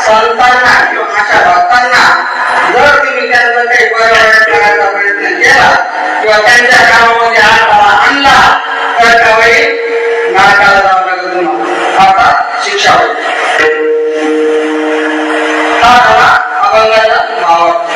संतांना किंवा अशा भक्तांना जर तुम्ही त्यांचा काही बरोबर करायचा प्रयत्न केला किंवा त्यांच्या कामामध्ये हातभार आणला तर त्यावेळी नरकाला जावं लागेल तुम्हाला, अर्थात शिक्षा होईल. हा झाला अभंगाचा भावार्थ.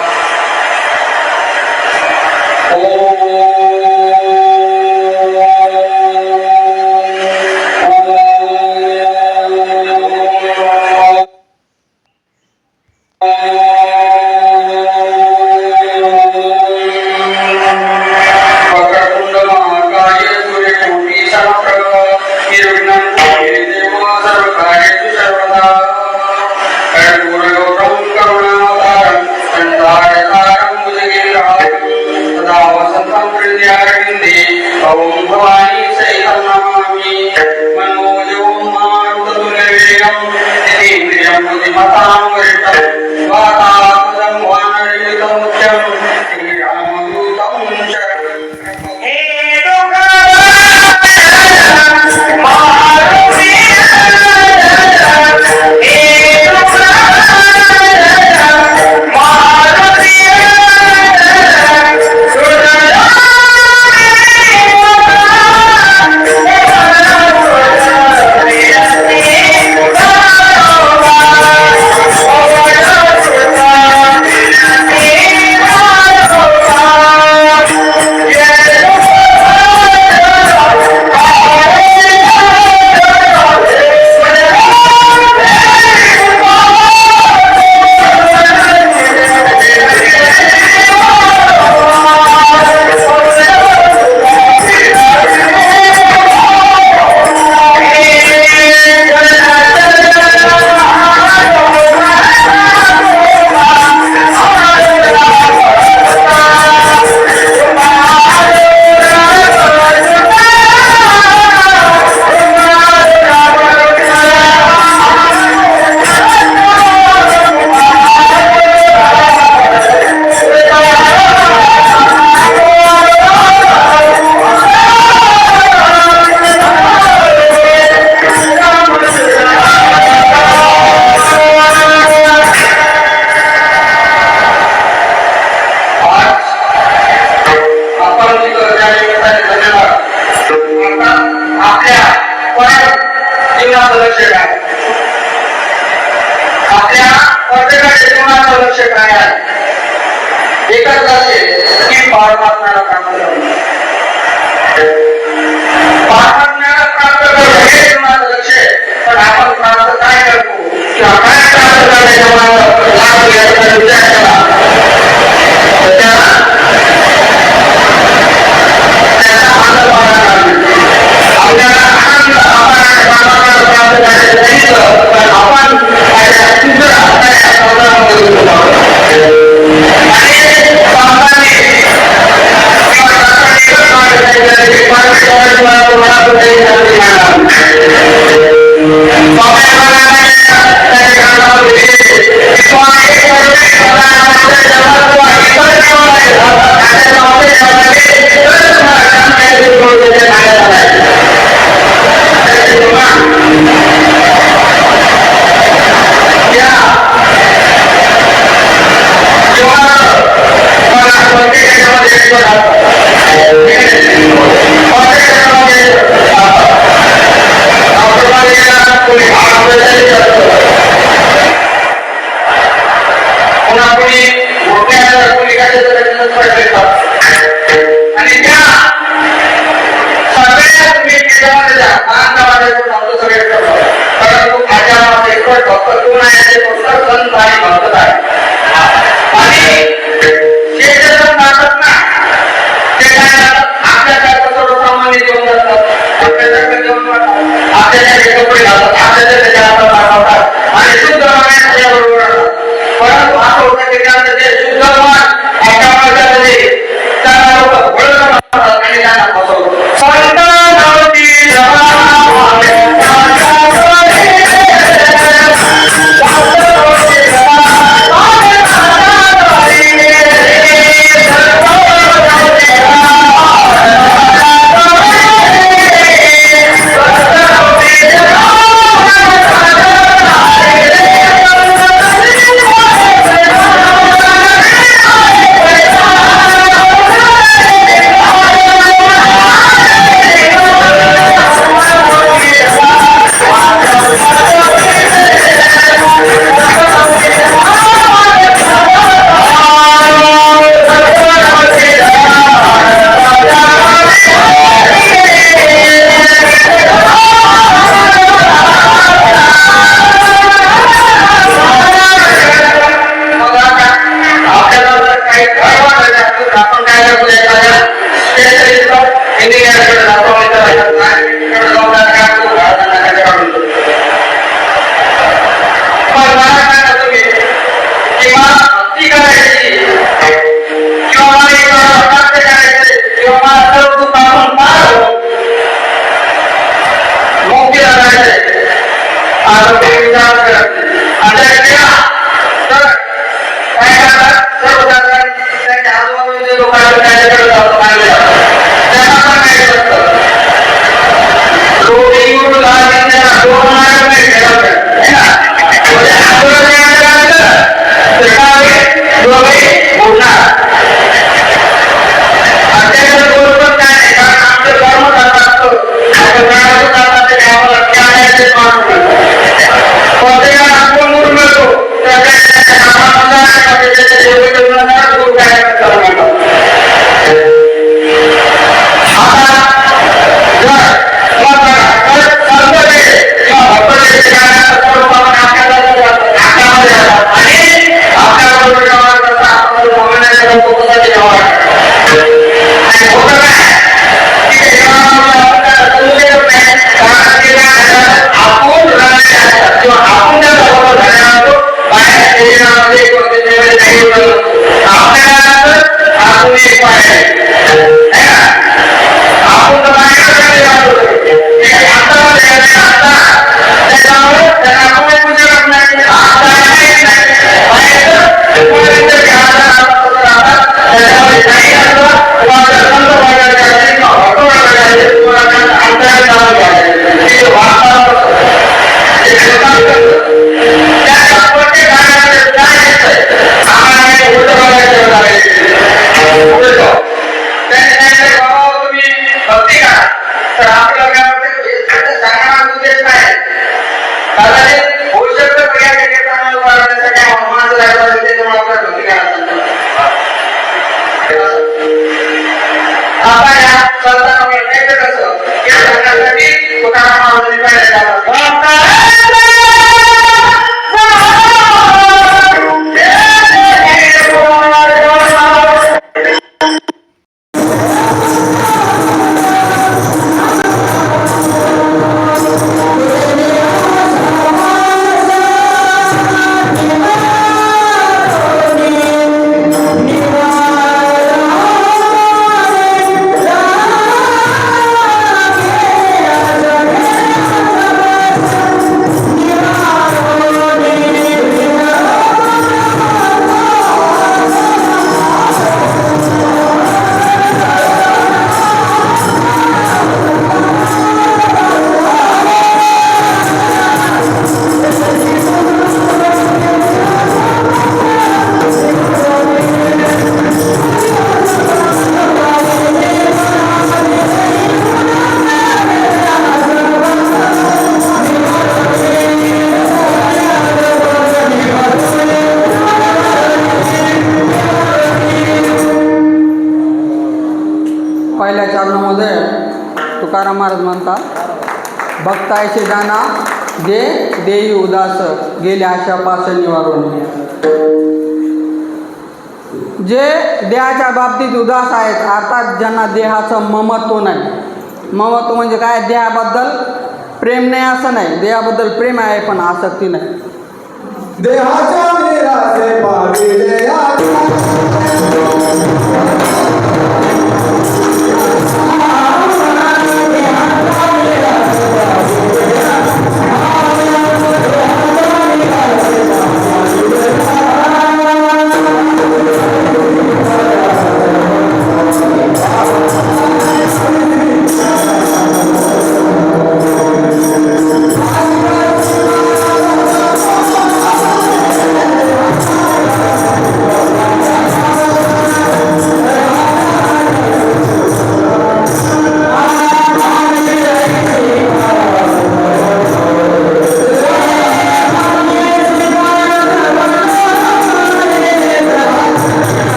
परमात्म्याला प्राप्त करणं. परमात्म्याला प्राप्त करणं हे जीवनाचं लक्ष्य आहे. पण आपण प्राप्त काय करतो किंवा काय प्राप्त करण्याच्या मागे लाभ घ्यायचा विचार केला त्याचा आनंद वाढायला आपल्याला आनंद प्राप्त करायचं सांगितलं तर आपण सुंदर आपल्या संसारामध्ये आपण महाराज म्हणतात, भक्तायचे जाना दे देई उदास, गेले आशा पास निवारून. जे देहाच्या बाबतीत उदास आहेत, अर्थात ज्यांना देहाचं ममत्व नाही. ममत्व म्हणजे काय? देहाबद्दल प्रेम नाही असं नाही, देहाबद्दल प्रेम आहे पण आसक्ती नाही. देहाच्या निराशे पाविले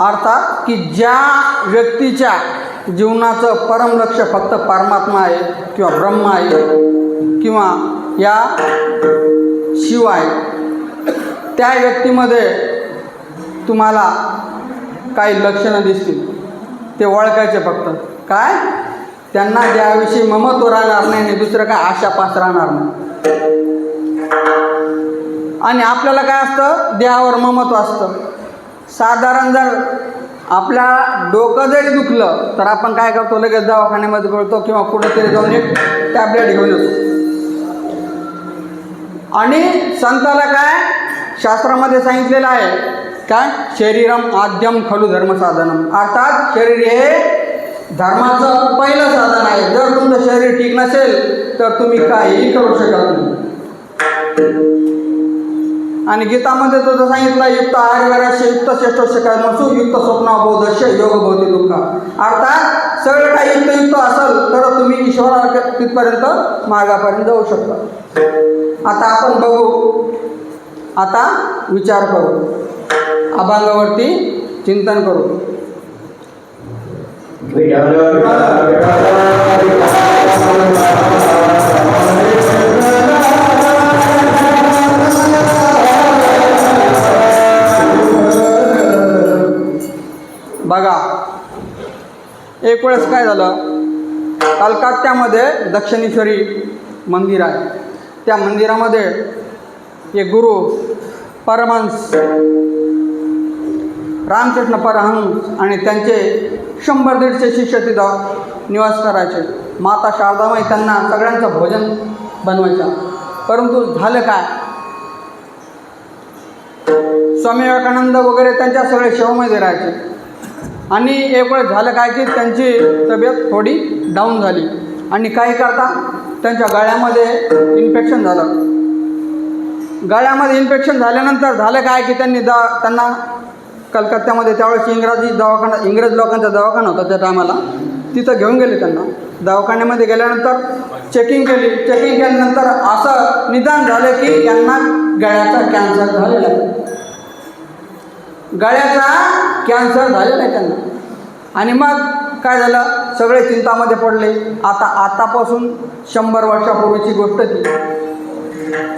अर्थात की ज्या व्यक्तीच्या जीवनाचं परम लक्ष फक्त परमात्मा आहे किंवा ब्रह्म आहे किंवा या शिव आहे, त्या व्यक्तीमध्ये तुम्हाला काही लक्षणं दिसतील. ते ओळखायचे फक्त काय? त्यांना देहाविषयी ममत्व राहणार नाही आणि दुसरं काय आशापास राहणार नाही. आणि आपल्याला काय असतं? देहावर ममत्व असतं. साधारण जर आपल्या डोकं जरी दुखलं तर आपण काय करतो? लगेच दवाखान्यामध्ये पळतो किंवा कुठेतरी जाऊन एक टॅबलेट घेऊन येतो. आणि संताला काय शास्त्रामध्ये सांगितलेलं आहे? काय? शरीरम आद्यम खलु धर्म साधनम. अर्थात शरीर हे धर्माचं पहिलं साधन आहे. जर तुमचं शरीर ठीक नसेल तर तुम्ही काहीही करू शकत नाही. आणि गीतामध्ये तर सांगितलं, युक्त आहारविहाराशी युक्त श्रेष्ठ कर्मसु युक्त स्वप्नाबोधस्य योग भवती दुःख. अर्थात सगळं काही युक्त असेल तर तुम्ही ईश्वरा तिथपर्यंत मार्गापर्यंत जाऊ शकता. आता आपण बघू, आता विचार करू, अभंगावरती चिंतन करू. बघा, एक वेळेस काय झालं, कलकत्त्यामध्ये दक्षिणेश्वरी मंदिर आहे. त्या मंदिरामध्ये एक गुरु परमहंस रामकृष्ण परमहंस आणि त्यांचे 100-150 शिष्य तिथं निवास करायचे. माता शारदामाई त्यांना सगळ्यांचं भोजन बनवायचं. परंतु झालं काय, स्वामी विवेकानंद वगैरे त्यांच्या सगळे सेवेमध्ये राहायचे. आणि एक वेळ झालं काय की त्यांची तब्येत थोडी डाऊन झाली आणि काय करता त्यांच्या गळ्यामध्ये इन्फेक्शन झालं. गळ्यामध्ये इन्फेक्शन झाल्यानंतर झालं काय की त्यांना कलकत्त्यामध्ये त्यावेळेस इंग्रज लोकांचा दवाखाना होता त्या टायमाला, तिथं घेऊन गेले. त्यांना दवाखान्यामध्ये गेल्यानंतर चेकिंग केल्यानंतर असं निदान झालं की यांना गळ्याचा कॅन्सर झालेला आहे. गळ्याचा कॅन्सर झालेला आहे त्यांना. आणि मग काय झालं, सगळे चिंतामध्ये पडले. आतापासून 100 वर्षापूर्वीची गोष्ट ती.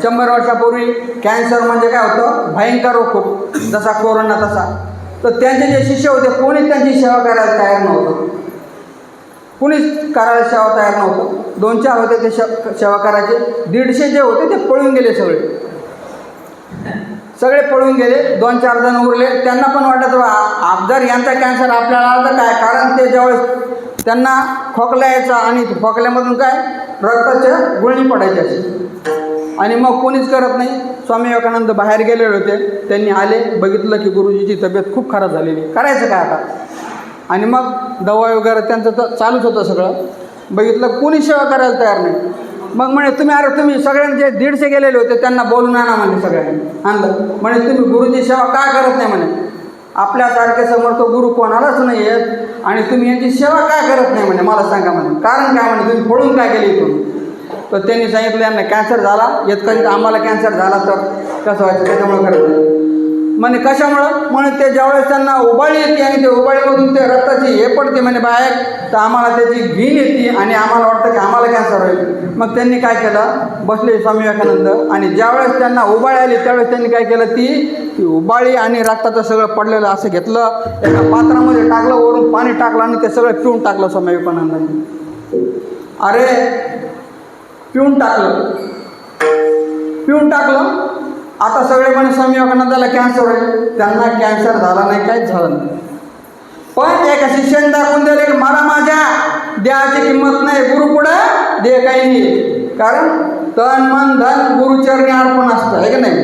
100 वर्षापूर्वी कॅन्सर म्हणजे काय होतं, भयंकर रोग खूप, जसा कोरोना तसा. तर त्यांचे जे शिष्य होते कोणीच त्यांची सेवा करायला तयार नव्हतं. कुणीच करायला सेवा तयार नव्हतं. 2-4 होते ते सेवा करायचे. 150 जे होते ते पळून गेले. सगळे पळून गेले. 2-4 जण उरले. त्यांना पण वाटत जर यांचा कॅन्सर आपल्याला आला तर काय, कारण ते ज्यावेळेस त्यांना खोकला यायचा आणि खोकल्यामधून काय रक्ताच्या गुळणी पडायची अशी. आणि मग कोणीच करत नाही. स्वामी विवेकानंद बाहेर गेलेले होते. त्यांनी आले, बघितलं की गुरुजीची तब्येत खूप खराब झालेली, करायचं काय आता. आणि मग दवा वगैरे त्यांचं तर चालूच होतं सगळं. बघितलं कोणी सेवा करायला तयार नाही. मग म्हणे तुम्ही सगळ्यांचे 150 गेलेले होते त्यांना बोलून आणा म्हणे. सगळ्यांनी आणलं. म्हणे तुम्ही गुरुची सेवा का करत नाही म्हणे. आपल्यासारखे समर्थ गुरु कोणालाच नाही आहेत आणि तुम्ही यांची सेवा काय करत नाही म्हणे, मला सांगा म्हणे. कारण काय म्हणे, तुम्ही पळून काय केली इथून. तर त्यांनी सांगितलं यांना कॅन्सर झाला, इतकं आम्हाला कॅन्सर झाला तर कसं व्हायचं, त्याच्यामुळे करत नाही म्हणे. कशामुळं म्हणे ते ज्यावेळेस त्यांना उबाळी येते आणि ते उबाळीमधून ते रक्ताची हे पडते म्हणे बाहेर, तर आम्हाला त्याची घीण येते आणि आम्हाला वाटतं की आम्हाला कॅन्सर होईल. मग त्यांनी काय केलं, बसले स्वामी विवेकानंद, आणि ज्यावेळेस त्यांना उबाळी आली त्यावेळेस त्यांनी काय केलं, ती उबाळी आणि रक्ताचं सगळं पडलेलं असं घेतलं, एका पात्रामध्ये टाकलं, वरून पाणी टाकलं आणि ते सगळं पिऊन टाकलं स्वामी विवेकानंदांनी. अरे पिऊन टाकलं आता सगळे म्हणे स्वामी विवेकानंदाला कॅन्सर होईल. त्यांना कॅन्सर झाला नाही, काहीच झालं नाही. पण एका शिष्याने दाखवून दिले की मला माझ्या देहाची किंमत नाही, गुरु पुढं देह काही नाही. कारण तन मन धन गुरुचरणी अर्पण असतं, आहे की नाही.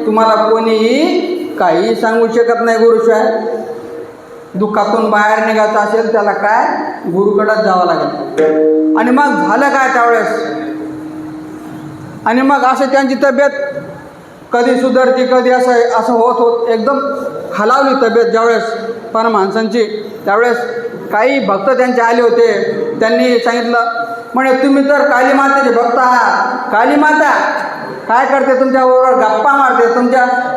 तुम्हाला कोणीही काही सांगू शकत नाही. गुरुशिवाय दुःखातून बाहेर निघायचं असेल त्याला काय गुरुकडेच जावं लागेल. आणि मग झालं काय त्यावेळेस, आणि मग असं त्यांची तब्येत कधी सुधारती कधी असं होत एकदम खालावली तब्येत ज्यावेळेस परमहंसांची. त्यावेळेस काही भक्त त्यांचे आले होते, त्यांनी सांगितलं म्हणे तुम्ही तर काली मातेचे भक्त आहात, काली माता काय करते तुमच्याबरोबर गप्पा मारते,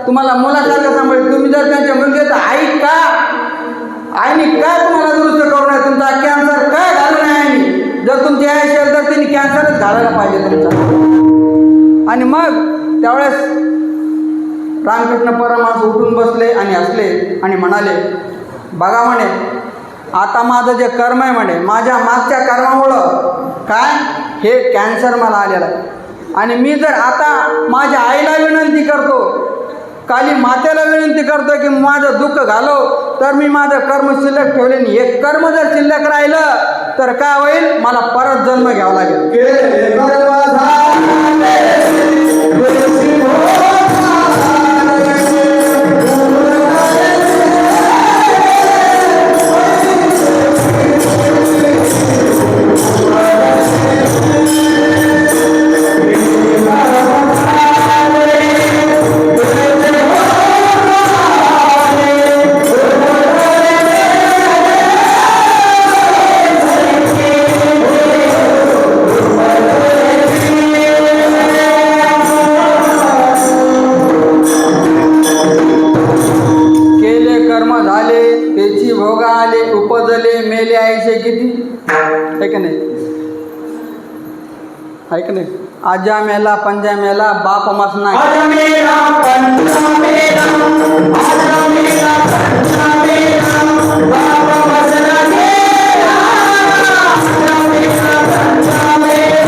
तुम्हाला मुलासारखं सांभाळते, तुम्ही जर त्यांच्या मुलगी तर आईने काय तुम्हाला दुरुस्त करू नये, तुमचा कॅन्सर काय घालू नये, आईने जर तुमची आई असेल तर तिने कॅन्सरच घालायला पाहिजे तुमचा. आणि मग त्यावेळेस रामकृष्ण परमहंस उठून बसले आणि हसले आणि म्हणाले बघा म्हणे आता माझं जे कर्म आहे म्हणे, माझ्या मागच्या कर्मामुळं काय हे कॅन्सर मला आलेला आहे. आणि मी जर आता माझ्या आईला विनंती करतो, काली मातेला विनंती करतो की माझं दुःख घालव, तर मी माझं कर्म शिल्लक ठेवले नाही. एक कर्म जर शिल्लक राहिलं तर काय होईल, मला परत जन्म घ्यावा लागेल. आहे का नाही. आजा मेला पंजा मेला बाप मसना, आजा मेला पंजा मेला, आजा मेला पंजा मेला, बाप मसना मेला, आजा मेला पंजा मेला,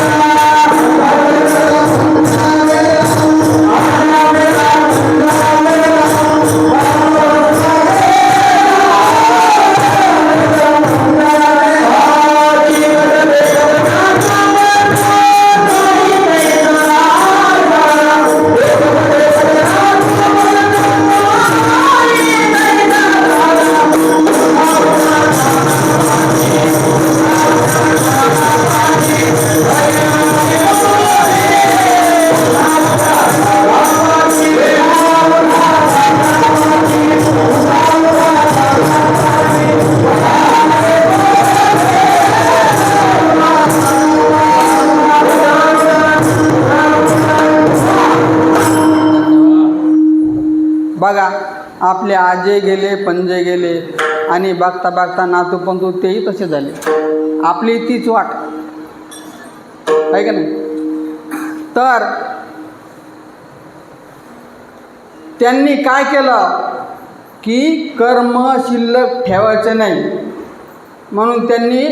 आपले आजे गेले, पंजे गेले आणि बघता बघता नातू पंतू तेही तसे झाले. आपली तीच वाट आहे का नाही. तर त्यांनी काय केलं की कर्म शिल्लक ठेवायचं नाही म्हणून त्यांनी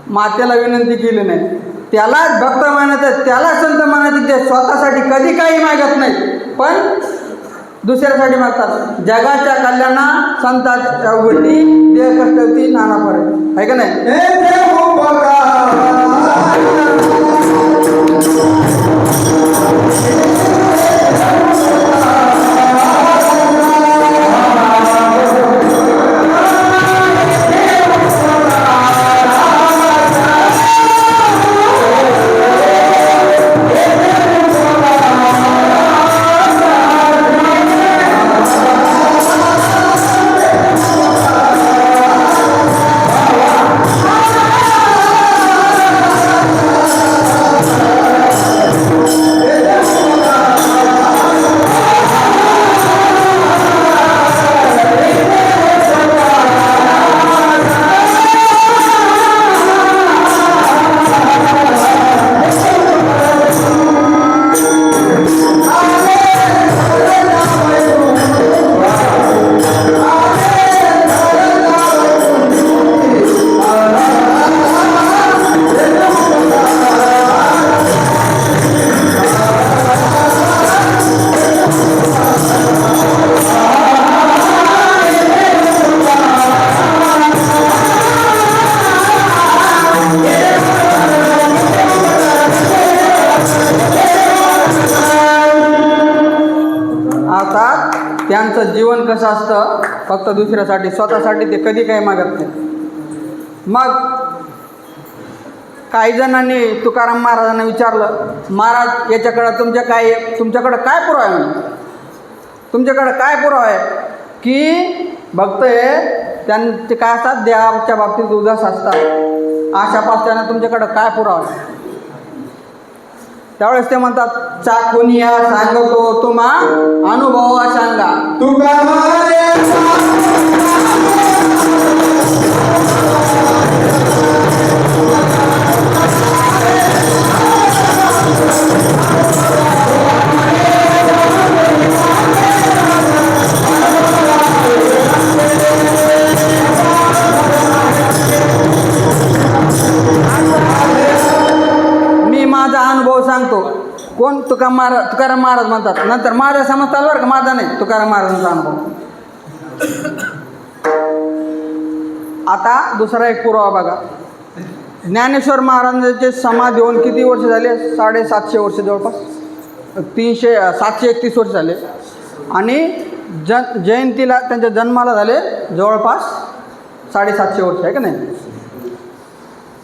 मातेला विनंती केली नाही. त्यालाच भक्त मानायचं, त्याला संत मानायचं जे स्वतःसाठी कधी काही मागत नाही पण दुसऱ्यासाठी मागतात. जगाच्या कल्याणा संतांच्या वृत्ती देह कष्टवती नाना फरक आहे का नाही. हे देव बघा त्यांचं जीवन कसं असतं फक्त दुसऱ्यासाठी, स्वतःसाठी ते कधी काही मागत नाही. मग काही जणांनी तुकाराम महाराजांना विचारलं, महाराज याच्याकडं तुमच्याकडं काय पुरावा आहे म्हणून. तुमच्याकडं काय पुरावा आहे की भक्त आहे त्यांचे काय असतात देवाच्या बाबतीत उदास असतात, आशापासत्यानं तुमच्याकडं काय पुरावा आहे. त्यावेळेस ते म्हणतात चाखून या सांगतो तुम्हा अनुभवा सांगा. मी माझा अनुभव सांगतो. कोण? तुकाराम महाराज म्हणतात. नंतर माझा समजतात बरं का, माझा नाही, तुकाराम महाराजांचा अनुभव. आता दुसरा एक पुरावा बघा. ज्ञानेश्वर महाराजांचे समाधी होऊन किती वर्ष झाले? 750 वर्ष जवळपास, 731 वर्ष झाले. आणि जयंतीला त्यांच्या जन्माला झाले जवळपास 750 वर्ष आहे का नाही.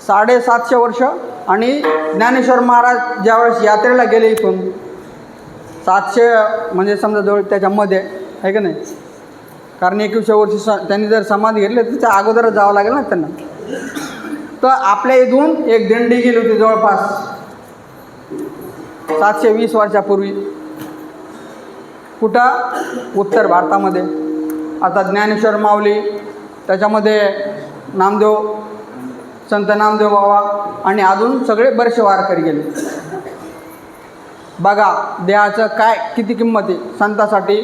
750 वर्ष. आणि ज्ञानेश्वर महाराज ज्यावेळेस यात्रेला गेले इथून 700 म्हणजे समजा जवळ त्याच्यामध्ये आहे का नाही. कारण 21व्या वर्षी त्यांनी जर समाधी घेतली तर त्याच्या अगोदरच जावं लागेल ना त्यांना. तर आपल्या इथून एक दिंडी गेली होती जवळपास 720 वर्षापूर्वी. कुठं? उत्तर भारतामध्ये. आता ज्ञानेश्वर माऊली, त्याच्यामध्ये नामदेव, संत नामदेव बाबा आणि अजून सगळे बरेचसे वारकरी गेले. बघा देहाचं काय किती किंमत आहे संतासाठी.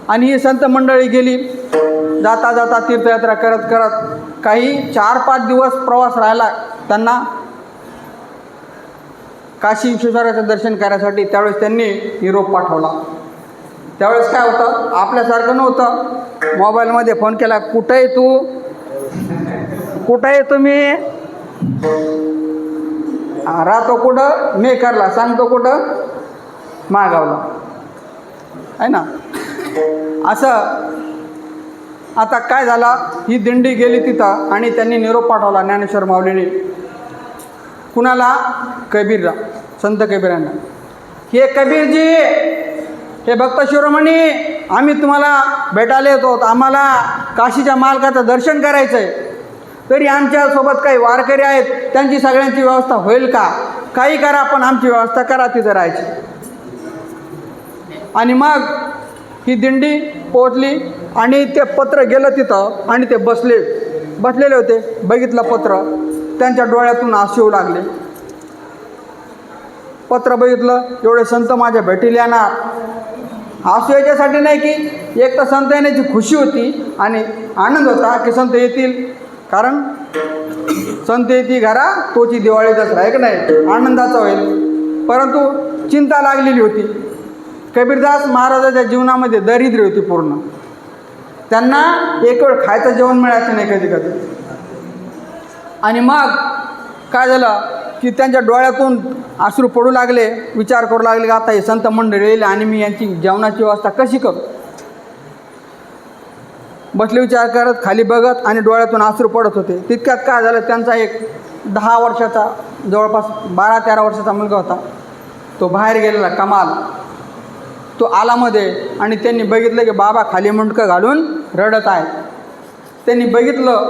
आणि ही संत मंडळी गेली, जाता जाता तीर्थयात्रा करत करत काही 4-5 दिवस प्रवास राहिला त्यांना काशी विश्वेश्वराचं दर्शन करायसाठी. त्यावेळेस त्यांनी निरोप पाठवला. त्यावेळेस काय होतं, आपल्यासारखं नव्हतं. मोबाईलमध्ये फोन केला, कुठं आहे तू, कुठं आहे तुम्ही, राहतो कुठं, मेकरला, सांगतो कुठं, मागावला आहे ना. असं आता काय झालं, ही दिंडी गेली तिथं आणि त्यांनी निरोप पाठवला ज्ञानेश्वर माऊलीने. कुणाला? कबीरला, संत कबीरांना. हे कबीरजी, हे भक्त शिरोमणी, आम्ही तुम्हाला भेटायला येतो, आम्हाला काशीच्या मालकाचं दर्शन करायचं आहे. तरी आमच्यासोबत काही वारकरी आहेत, त्यांची सगळ्यांची व्यवस्था होईल का? काही करा पण आमची व्यवस्था करा तिथं राहायची. आणि मग ही दिंडी पोहोचली आणि ते पत्र गेलं तिथं आणि ते बसलेले होते. बघितलं पत्र, त्यांच्या डोळ्यातून आसू येऊ लागले. पत्र बघितलं, एवढे संत माझ्या भेटीला येणार. आसू याच्यासाठी नाही की एक तर संत येण्याची खुशी होती आणि आनंद होता की संत येतील, कारण संत येती घरा तोची दिवाळी दसरा आहे की नाही, आनंदाचा होईल. परंतु चिंता लागलेली होती. कबीरदास महाराजाच्या जीवनामध्ये दारिद्र्य होती पूर्ण. त्यांना एक वेळ खायचं जेवण मिळायचं नाही कधी कधी. आणि मग काय झालं की त्यांच्या डोळ्यातून अश्रू पडू लागले. विचार करू लागले की आता हे संत मंडळी येईल आणि मी यांची जेवणाची व्यवस्था कशी करू. बसले विचार करत, खाली बघत आणि डोळ्यातून अश्रू पडत होते. तितक्यात काय झालं, त्यांचा एक 10 वर्षाचा, जवळपास 12-13 वर्षाचा मुलगा होता. तो बाहेर गेलेला कमाल. तो आला मध्ये आणि त्यांनी बघितलं की बाबा खाली मुंडकं घालून रडत आहेत. त्यांनी बघितलं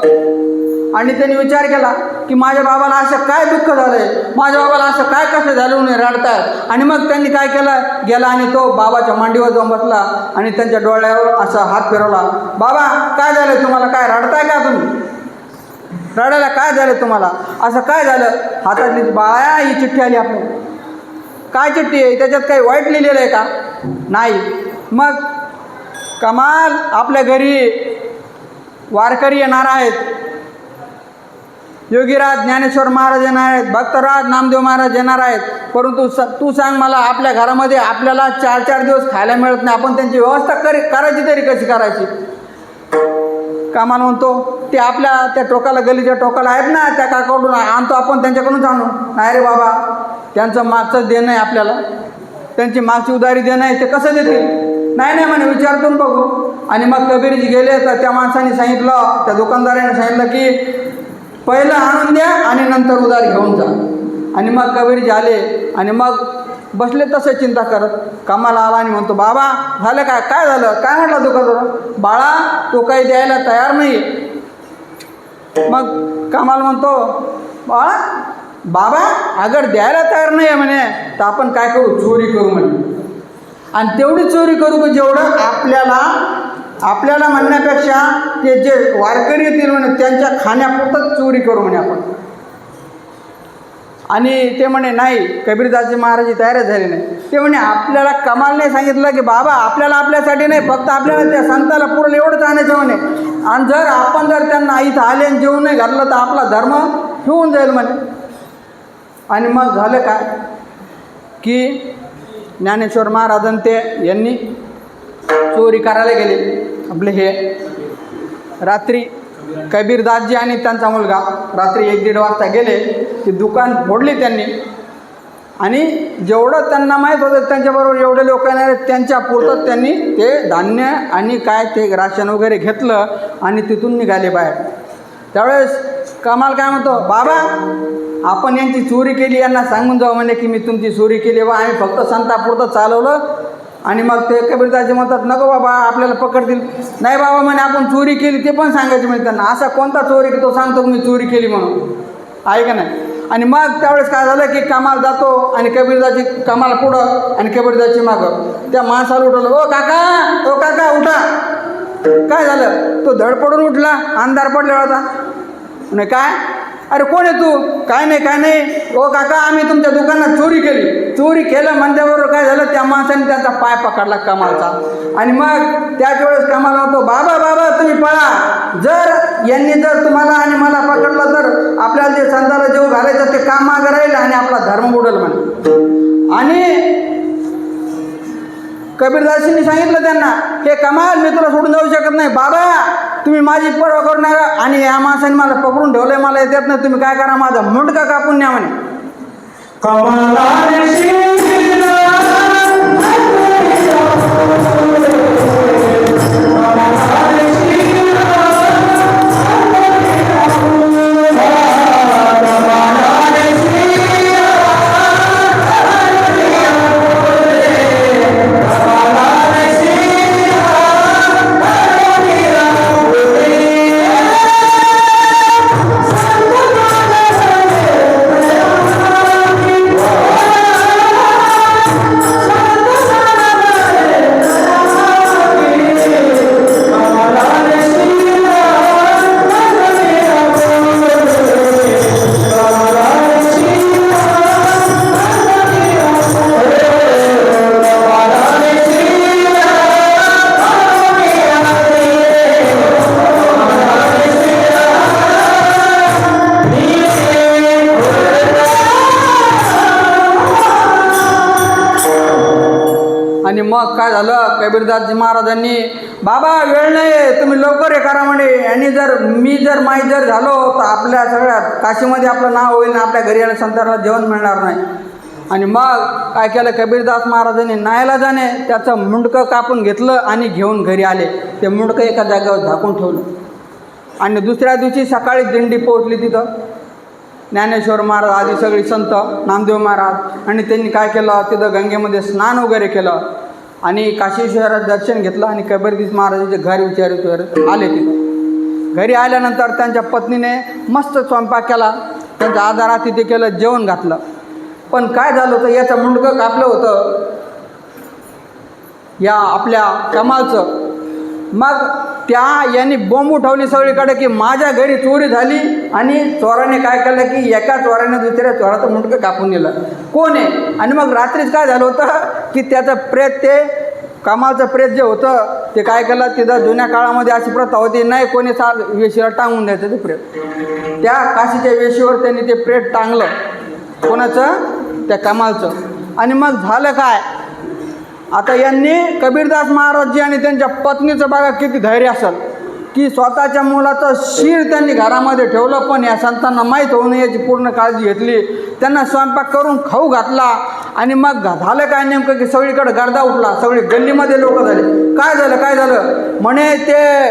आणि त्यांनी विचार केला की माझ्या बाबाला असं काय दुःख झालं आहे, माझ्या बाबाला असं काय कष्ट झालं म्हणून रडतात. आणि मग त्यांनी काय केलं, गेला आणि तो बाबाच्या मांडीवर जाऊन बसला आणि त्यांच्या डोळ्यावर असा हात फिरवला. बाबा काय झालं तुम्हाला, काय रडताय का तुम्ही, रडायला काय झालं तुम्हाला, असं काय झालं. हातातली बाळा ही चिठ्ठी आली आपल्याला. काय चिठ्ठी आहे, त्याच्यात काही वाईट लिहिलेलं आहे का, नाही. मग कमाल, आपल्या घरी वारकरी येणार आहेत, योगीराज ज्ञानेश्वर महाराज येणार आहेत, भक्तराज नामदेव महाराज येणार आहेत. परंतु तू सांग मला, आपल्या घरामध्ये आपल्याला 4-4 दिवस खायला मिळत नाही, आपण त्यांची व्यवस्था करायची तरी कशी करायची. कामाला म्हणतो ते आपल्या त्या टोकाला, गलीच्या टोकाला आहेत ना, त्या काकाकडून आणतो आपण, त्यांच्याकडूनच आणू. नाही रे बाबा, त्यांचं मागचं देणं आहे आपल्याला, त्यांची मागची उधारी देणं आहे, ते कसं देतील. नाही म्हणे, विचारतून बघू. आणि मग कबीरजी गेले तर त्या माणसाने सांगितलं, त्या दुकानदाराने सांगितलं की पहिलं आणून द्या आणि नंतर उधार घेऊन जा. आणि मग कबीरजी आले आणि मग बसले तसे चिंता करत. कामाला आला आणि म्हणतो बाबा झालं काय, काय झालं, काय म्हटलं दुकानदार, बाळा तो काही द्यायला तयार नाही. मग कामाला म्हणतो बाळा बाबा अगर द्यायला तयार नाही आहे म्हणे, तर आपण काय करू, चोरी करू म्हणे. आणि तेवढी चोरी करू की जेवढं आपल्याला म्हणण्यापेक्षा ते जे वारकरी येतील म्हणे त्यांच्या खाण्यापुरतंच चोरी करू म्हणे आपण. आणि ते म्हणे नाही, कबीरदासजी महाराज तयारच झाले नाही. ते म्हणे आपल्याला कमालने सांगितलं की बाबा आपल्याला आपल्यासाठी नाही, फक्त आपल्याला त्या संताला पुरेल एवढंच आणायचं म्हणे. आणि जर आपण त्यांना इथं आले आणि जेवण नाही घातलं तर आपला धर्म ठेवून जाईल म्हणे. आणि मग झालं काय की ज्ञानेश्वर महाराजन ते यांनी चोरी करायला गेले. आपले हे रात्री कबीरदासजी आणि त्यांचा मुलगा रात्री 1-1:30 वाजता गेले. ती दुकान फोडली त्यांनी आणि जेवढं त्यांना माहीत होतं त्यांच्याबरोबर एवढे लोक येणार आहेत त्यांच्या पुरतं त्यांनी ते धान्य आणि काय ते राशन वगैरे घेतलं आणि तिथून निघाले बाहेर. त्यावेळेस कमाल काय म्हणतो, बाबा आपण यांची चोरी केली, यांना सांगून जाऊ म्हणे की मी तुमची चोरी केली बा, आम्ही फक्त संतापुरतं चालवलं. आणि मग ते कबीरदासजी म्हणतात नको बाबा आपल्याला पकडतील. नाही बाबा म्हणे आपण चोरी केली ते पण सांगायचे म्हणजे त्यांना. असा कोणता चोरी की तो सांगतो मी चोरी केली म्हणून, आहे का नाही. आणि मग त्यावेळेस काय झालं की कमाल जातो आणि कबीरदासजी कमाल पुढं आणि कबीरदासजी मागं. त्या माणसाला उठवलं, ओ काका उठा. काय झालं, तो धडपडून उठला, अंधार पडलेला होता. म्हणे काय, अरे कोण आहे तू, काय नाही. ओ काका आम्ही तुमच्या दुकानात चोरी केलं म्हणल्याबरोबर काय झालं, त्या माणसाने त्यांचा पाय पकडला कमालचा. आणि मग त्याच वेळेस कमाल होतो, बाबा तुम्ही पळा, जर तुम्हाला आणि मला पकडलं तर आपल्याला जे संताला जेव घालायचं ते काम मागं राहील आणि आपला धर्म बुडेल म्हणे. आणि कबीरदासजींनी सांगितलं त्यांना, हे कमाल मी तुला सोडून जाऊ शकत नाही, बाबा तुम्ही माझी पर्वा करू नका. आणि या माणसाने मला पकडून ठेवलंय, मला येत नाही, तुम्ही काय करा माझा मुंडका कापून न्या म्हणे. मग काय झालं, कबीरदासजी महाराजांनी, बाबा वेळ नाही, तुम्ही लवकर हे करा म्हणे, आणि मी जर माहीत जर झालो तर आपल्या सगळ्या काशीमध्ये आपलं नाव होईल ना, आपल्या घरी आल्या संतांना जेवण मिळणार नाही. आणि मग काय केलं कबीरदास महाराजांनी, नाईलाजाने त्याचं मुंडकं कापून घेतलं आणि घेऊन घरी आले. ते मुंडकं एका जागेवर झाकून ठेवलं. आणि दुसऱ्या दिवशी सकाळी दिंडी पोहोचली तिथं. ज्ञानेश्वर महाराज आदी सगळी संत, नामदेव महाराज, आणि त्यांनी काय केलं, तिथं गंगेमध्ये स्नान वगैरे केलं आणि काशीश्वराचं दर्शन घेतलं. आणि कबीरदास महाराजांचे घर विचारित आले. तिथं घरी आल्यानंतर त्यांच्या पत्नीने मस्त स्वयंपाक केला, त्यांच्या आधारात तिथे केलं, जेवण घातलं. पण काय झालं होतं, याचं मुंडकं कापलं होतं या आपल्या कमालचं. मग यांनी बोंब उठवली सगळीकडे की माझ्या घरी चोरी झाली, आणि चोराने काय केलं की एका चोराने दुसऱ्या चोराचं मुंडकं कापून नेलं. कोण आहे? आणि मग रात्रीच काय झालं होतं की त्याचं प्रेत, ते कमालचं प्रेत जे होतं ते काय केलं, तिथं जुन्या काळामध्ये अशी प्रथा होती, नाही कोणी वेशीवर टांगून द्यायचं ते प्रेत. त्या काशीच्या वेशीवर त्यांनी ते प्रेत टांगलं. कोणाचं? त्या कमालचं. आणि मग झालं काय, आता यांनी कबीरदास महाराजजी आणि त्यांच्या पत्नीचं बघा किती धैर्य असेल की स्वतःच्या मुलाचं शिर त्यांनी घरामध्ये ठेवलं, पण या संतांना माहीत होऊ नये याची पूर्ण काळजी घेतली. त्यांना स्वयंपाक करून खाऊ घातला. आणि मग झालं काय नेमकं की सगळीकडे गर्दा उठला, सगळी गल्लीमध्ये लोक झाले. काय झालं म्हणे, ते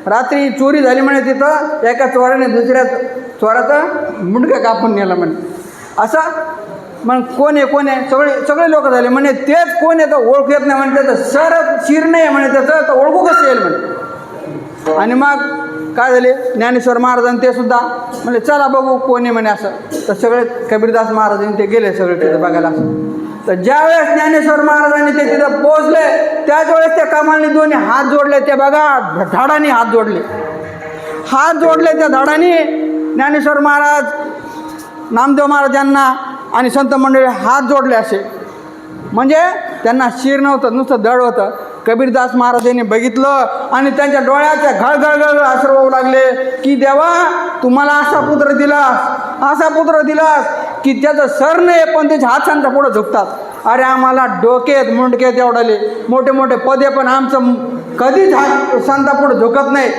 रात्री चोरी झाली म्हणे, तिथं एका चोराने दुसऱ्या चोराचं मुंडकं कापून नेलं म्हणे. असं मग कोण आहे सगळे लोक झाले म्हणे, तेच कोण आहे तर ओळखू येत नाही म्हणे, त्याचं शिर नाही म्हणे, त्याचं तर ओळखू कसं येईल म्हणे. आणि मग काय झाले, ज्ञानेश्वर महाराजांनी ते सुद्धा म्हणजे चला बघू कोण आहे म्हणे. असं तर सगळे कबीरदास महाराजांनी ते गेले सगळे तिथं बघायला. असं तर ज्यावेळेस ज्ञानेश्वर महाराजांनी ते तिथं पोहोचले, त्याच वेळेस त्या कमालने दोन्ही हात जोडले. ते बघा झाडाने हात जोडले त्या झाडाने. ज्ञानेश्वर महाराज, नामदेव महाराजांना आणि संत मंडळी हात जोडले असे, म्हणजे त्यांना शिर नव्हतं, नुसतं दड होतं. कबीरदास महाराजांनी बघितलं आणि त्यांच्या डोळ्याच्या घळघळ अश्रू वाहू लागले की देवा, तुम्हाला असा पुत्र दिलास की त्याचं सर नाही, पण त्याचे हात संता पुढं झुकतात. अरे आम्हाला डोकेत मुंडकेत एवढाले मोठे मोठे पदे, पण आमचं कधीच हात संता पुढं झुकत नाही.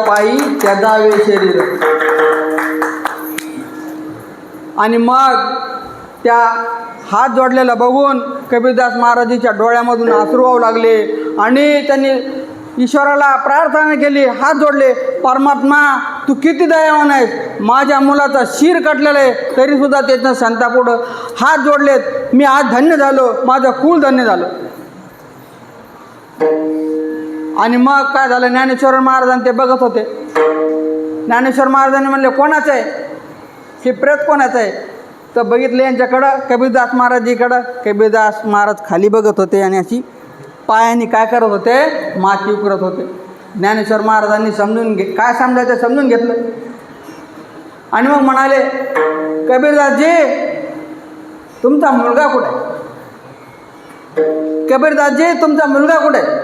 पायी त्याजावे शरीर. आणि मग त्या हात जोडलेला बघून कबीरदास महाराजांच्या डोळ्यामधून अश्रू वाहू लागले आणि त्यांनी ईश्वराला प्रार्थना केली, हात जोडले. परमात्मा, तू किती दयावान आहेस, माझ्या मुलाचा शिर कटलेला आहे तरीसुद्धा त्याचं संतापुढं हात जोडलेत. मी आज धन्य झालो, माझं कुळ धन्य झालं. आणि मग काय झालं, ज्ञानेश्वर महाराजांनी ते बघत होते. ज्ञानेश्वर महाराजांनी म्हणले कोणाचं आहे, हे प्रेत कोणाचं आहे? तर बघितलं यांच्याकडं कबीरदास महाराजीकडं. कबीरदास महाराज खाली बघत होते आणि अशी पायाने काय करत होते? माती उकरत होते. ज्ञानेश्वर महाराजांनी काय समजायचं समजून घेतलं आणि मग म्हणाले, कबीरदासजी तुमचा मुलगा कुठे आहे? कबीरदासजी तुमचा मुलगा कुठे आहे?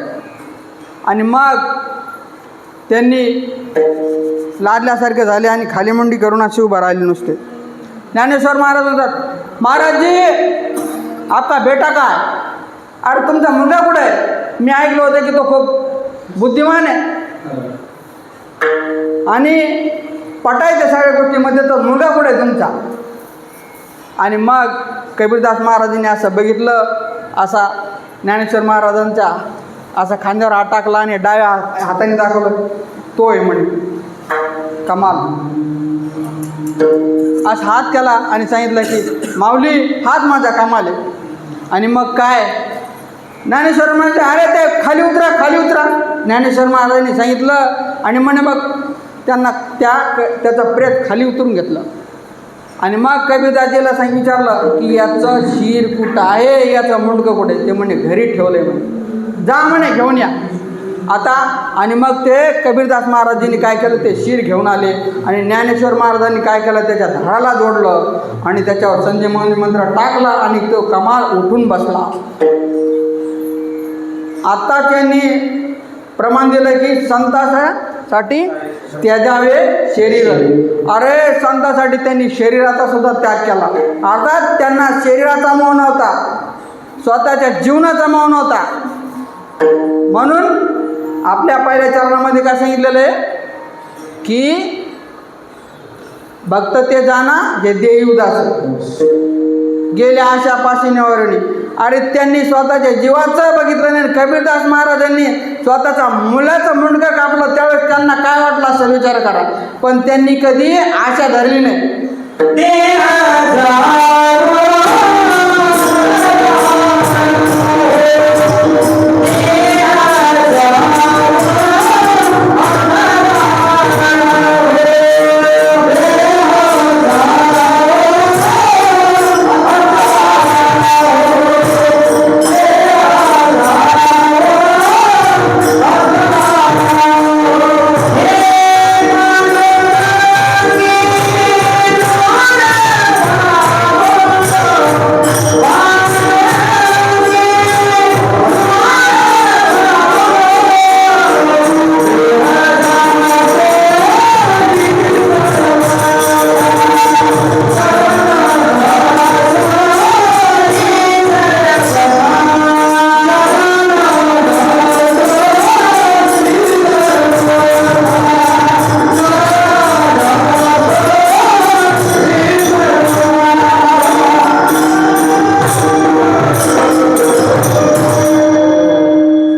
आणि मग त्यांनी लादल्यासारखे झाले आणि खाली मुंडी करून अशी उभा राहिले नुसते. ज्ञानेश्वर महाराज म्हणतात, महाराजजी आपका बेटा काय? अरे तुमचा मुलगा कुठे आहे? मी ऐकलं होतं की तो खूप बुद्धिमान आहे आणि पटायच्या सगळ्या गोष्टीमध्ये, तो मुलगा कुठे आहे तुमचा? आणि मग कबीरदास महाराजांनी असं बघितलं, असा ज्ञानेश्वर महाराजांच्या असा खांद्यावर हात टाकला आणि डाव्या हाताने दाखवलं, तो आहे म्हणे. कमाल. असं हात केला आणि सांगितलं की माऊली हाच माझा कमाल आहे. आणि मग काय ज्ञानेश्वर महाराज, अरे ते खाली उतरा खाली उतरा. ज्ञानेश्वर महाराजांनी सांगितलं आणि म्हणे मग त्यांना त्याचं प्रेत खाली उतरून घेतलं. आणि मग कबीरदासजीला विचारलं की याचं शिर कुठं आहे, याचं मुंडकं कुठे? ते म्हणे घरी ठेवलं आहे म्हणे. जा म्हणे घेऊन या आता. आणि मग ते कबीरदास महाराजांनी काय केलं, ते शिर घेऊन आले आणि ज्ञानेश्वर महाराजांनी काय केलं, त्याच्या धडाला जोडलं आणि त्याच्यावर संजीवनी मंत्र टाकला आणि तो कमाल उठून बसला. आता त्यांनी प्रमाण दिलं की संतासाठी त्याजावे शरीर. अरे संतासाठी त्यांनी शरीराचा सुद्धा त्याग केला. अर्थात त्यांना शरीराचा मोह नव्हता, स्वतःच्या जीवनाचा मोह नव्हता. म्हणून आपल्या पहिल्या चरणामध्ये काय सांगितलेलं आहे की भक्त ते जाना जे देई उदास गेल्या आशा पाशिनेवरणी. अरे त्यांनी स्वतःच्या जीवाचं बघितलं नाही. कबीरदास महाराजांनी स्वतःचा मुलाचं मुंडकं कापलं, त्यावेळेस त्यांना काय वाटलं असं विचार करा. पण त्यांनी कधी आशा धरली नाही.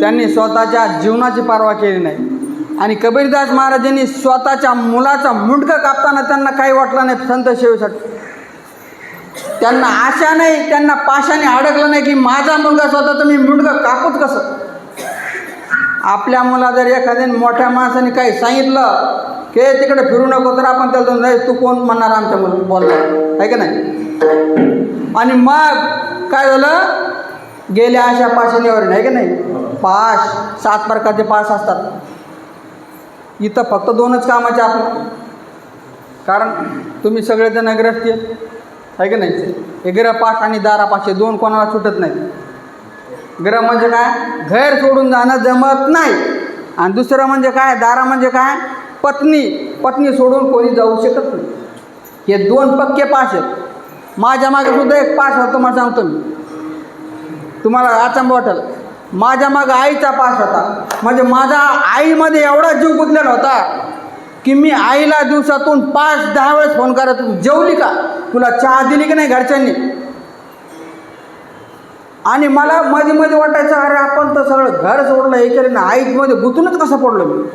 त्यांनी स्वतःच्या जीवनाची पर्वा केली नाही. आणि कबीरदास महाराजांनी स्वतःच्या मुलाचा मुंडकं कापताना त्यांना काही वाटलं नाही. संत सेवेसाठी त्यांना आशा नाही, त्यांना पाशाने अडकलं नाही की माझा मुलगा स्वतःचं मी मुंडकं कापूच कसं. आपल्या मुला जर एखाद्या मोठ्या माणसाने काही सांगितलं की तिकडे फिरू नको, तर आपण त्याला नाही तू कोण म्हणणार आमच्या मुलं बोलला आहे का नाही. आणि मग काय झालं, गेल्या अशा पाशानेवर नाही का नाही. पाश 7 प्रकारचे पाश असतात. इथं फक्त 2च कामाचे आपण, कारण तुम्ही सगळेजण ग्रस्ती आहे का नाही. हे ग्रहपाश आणि दारापाश 2 कोणाला सुटत नाहीत. ग्रह म्हणजे काय, घर सोडून जाणं जमत नाही. आणि दुसरं म्हणजे काय, दारा म्हणजे काय, पत्नी सोडून कोणी जाऊ शकत नाही. हे 2 पक्के पाश आहेत. माझ्या मागे सुद्धा एक पाश होता, मला सांगतो मी तुम्हाला अचंब वाटेल. माझ्या मागं आईचा पाश होता. म्हणजे माझा आईमध्ये एवढा जीव गुंतलेला होता की मी आईला दिवसातून 5-10 वेळेस फोन करत, जेवली का, तुला चहा दिली की नाही घरच्यांनी. आणि मला मध्ये वाटायचं अरे आपण तर सगळं घर सोडलं हे केलं ना, आईमध्ये गुंतूनच कसं पडलो मी.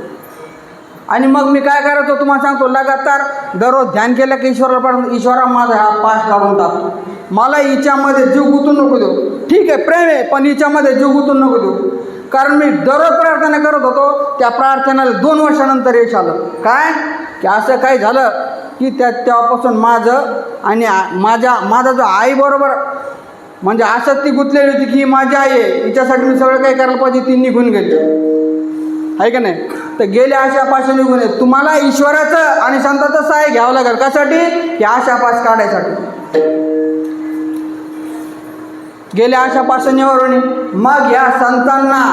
आणि मग मी काय करायचो तुम्हाला सांगतो, लगातार दररोज ध्यान केलं की ईश्वरा माझा हा पाश काढून टाक, मला हिच्यामध्ये जीव गुंतून नको देऊ. ठीक आहे प्रेम आहे, पण हिच्यामध्ये जीव गुंतून नको देऊ. कारण मी दररोज प्रार्थना करत होतो. त्या प्रार्थनेला 2 वर्षानंतर यश आलं. काय की असं काय झालं की तेव्हापासून माझं आणि माझा जो आईबरोबर म्हणजे आसक्ती गुंतलेली होती की ही माझी आई आहे, हिच्यासाठी मी सगळं काही करायला पाहिजे, ती निघून गेली आहे का नाही. तर गेल्या आशापासून निघून येत तुम्हाला ईश्वराचं आणि संतांचं सहाय्य घ्यावं लागेल. कशासाठी? की आशापास काढायसाठी. गेल्या आशापासून मग या संतांना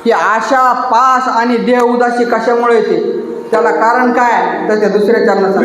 ही आशा पास आणि देह उदासी कशामुळे येते, त्याला कारण काय तर ते दुसऱ्या चरणात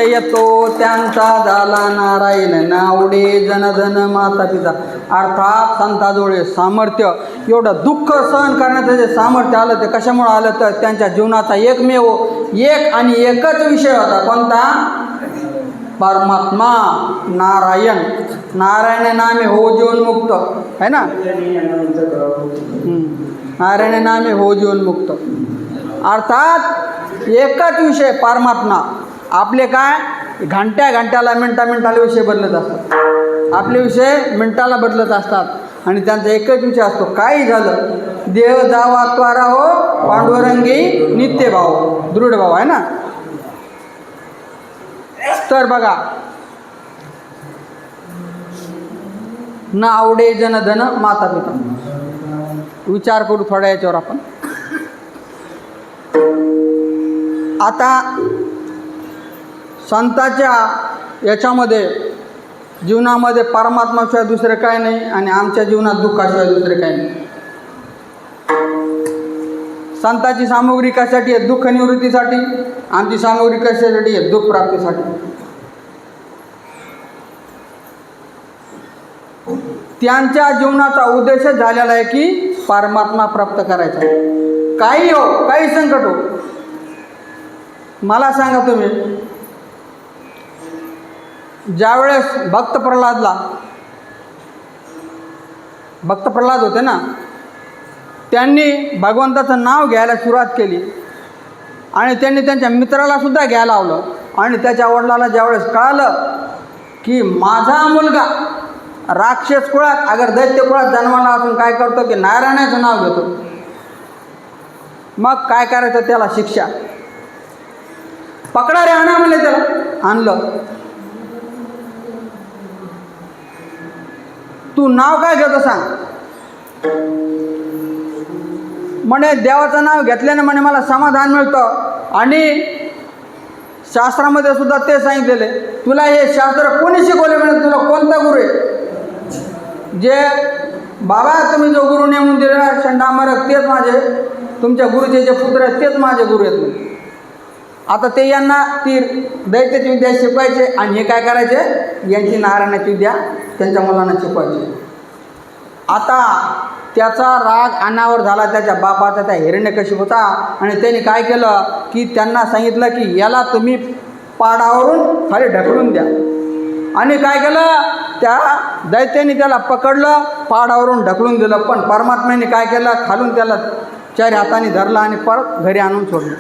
येतो त्यांचा झाला नारायण नावडे जनधन माता पिता. अर्थात संताजवळ सामर्थ्य, एवढं दुःख सहन करण्याचं जे सामर्थ्य आलं ते कशामुळे आलं तर त्यांच्या जीवनाचा एकमेव एक आणि एकच विषय होता. कोणता? परमात्मा नारायण. नारायण नामे हो जीवनमुक्त है ना. नारायण नामे हो जीवनमुक्त. अर्थात एकच विषय परमात्मा. आपले काय घंट्याला मिनटाला विषय बदलत असतात. आपले विषय मिनटाला बदलत असतात आणि त्यांचा एकच विषय असतो. काही झालं देह जावा त्वारा हो पांडुरंगी नित्य भाव दृढ भाव आहे ना. तर बघा न आवडे जनधन माता पिता. विचार करू थोड्या याच्यावर आपण. आता संतांच्या याच्यामध्ये जीवनामध्ये परमात्माशिवाय दुसरे काय नाही आणि आमच्या जीवनात दुःखाशिवाय दुसरे काय नाही. संतांची सामुग्री कशासाठी आहे? दुःख निवृत्तीसाठी. आमची सामुग्री कशासाठी आहे? दुःख प्राप्तीसाठी. त्यांच्या जीवनाचा उद्देश झालेला आहे की परमात्मा प्राप्त करायचा. काही हो, काही संकट हो. मला सांगा तुम्ही, ज्यावेळेस भक्त प्रल्हाद होते ना, त्यांनी भगवंताचं नाव घ्यायला सुरुवात केली आणि त्यांनी त्यांच्या मित्राला सुद्धा घ्यायला लावलं. आणि त्याच्या वडिलाला ज्यावेळेस कळालं की माझा मुलगा राक्षस कुळात अगर दैत्य कुळात जन्माला असून काय करतो की नारायणाचं नाव घेतो, मग काय करायचं? त्याला शिक्षा. पकडा रे, आणा म्हणले. त्याला आणलं. तू नाव काय घेतो सांग? म्हणे देवाचं नाव घेतल्याने म्हणे मला समाधान मिळतं. आणि शास्त्रामध्ये सुद्धा ते सांगितलेले. तुला हे शास्त्र कोणी शिकवले? म्हणे तुला कोणता गुरु आहे? जे बाबा तुम्ही जो गुरु नेमून दिलेला शंडामरक तेच माझे, तुमच्या गुरुचे जे पुत्र आहेत तेच माझे गुरु आहेत. आता ते यांना ती दैत्याची विद्या शिकवायचे आणि हे काय करायचे? यांची नारायणाची विद्या त्यांच्या मुलांना शिकवायची. आता त्याचा राग अनावर झाला त्याच्या बापाचा, त्या हिरण्यकशिपूचा. आणि त्यांनी काय केलं की त्यांना सांगितलं की याला तुम्ही पाडावरून खाली ढकलून द्या. आणि काय केलं? त्या दैत्याने त्याला पकडलं, पाडावरून ढकलून दिलं. पण परमात्म्याने काय केलं? खालून त्याला 4 हाताने धरलं आणि परत घरी आणून सोडलं.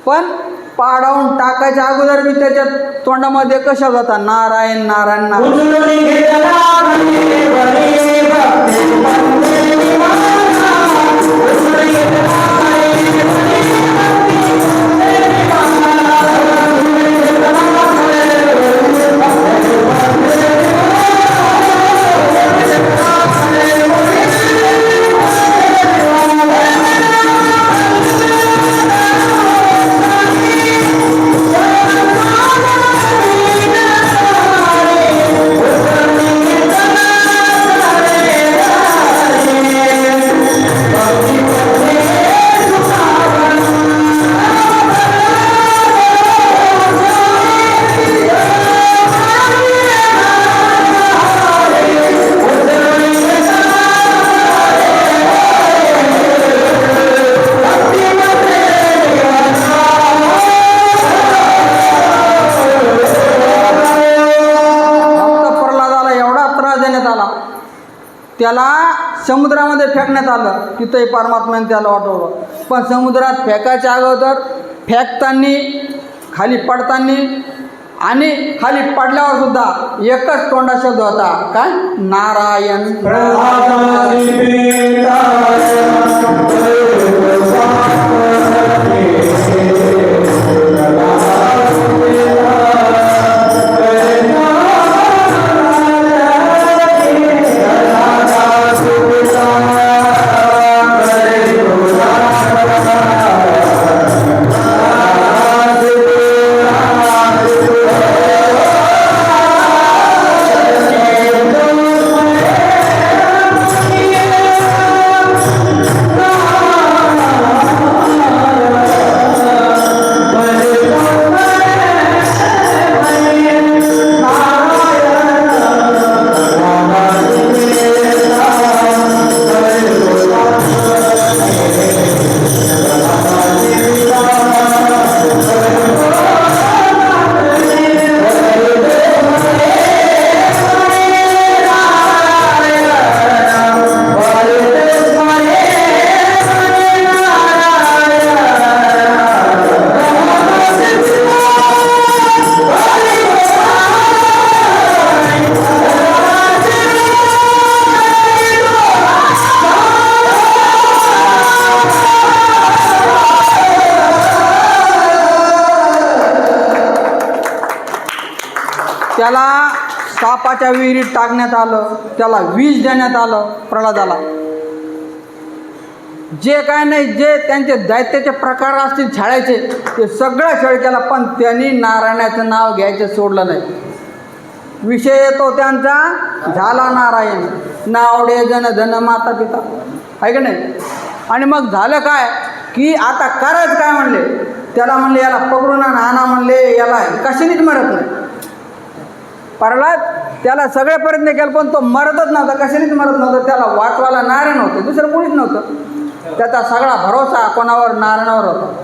पण पाडावून टाकायच्या अगोदर मी त्याच्या तोंडामध्ये कशा होता? नारायण नारायण नारायण. त्याला समुद्रामध्ये फेकण्यात आलं. तिथंही परमात्म्याने त्याला वाटवलं. पण समुद्रात फेकायच्या अगोदर फेकताना, खाली पडताना आणि खाली पडल्यावर सुद्धा एकच तोंडा शब्द होता. काय? नारायण. सापाच्या विहिरीत टाकण्यात आलं, त्याला विष देण्यात आलं प्रल्हादाला. जे काय नाही, जे त्यांचे दैत्याचे प्रकार असतील छळायचे ते सगळं छळ केला, पण त्यांनी नारायणाचं नाव घ्यायचं सोडलं नाही. विषय येतो त्यांचा झाला नारायण, नावडे जन धन माता पिता, आहे का नाही. आणि मग झालं काय की आता करायचं काय म्हणले, त्याला म्हणले याला पकडून आणा म्हणले, याला कशानेच मरत नाही. प्रल्हाद त्याला सगळे प्रयत्न केले पण तो मरतच नव्हता, कशानेच मरत नव्हता. त्याला वाचवायला नारायण होते, दुसरं कोणीच नव्हतं. त्याचा सगळा भरोसा कोणावर, नारायणावर होता.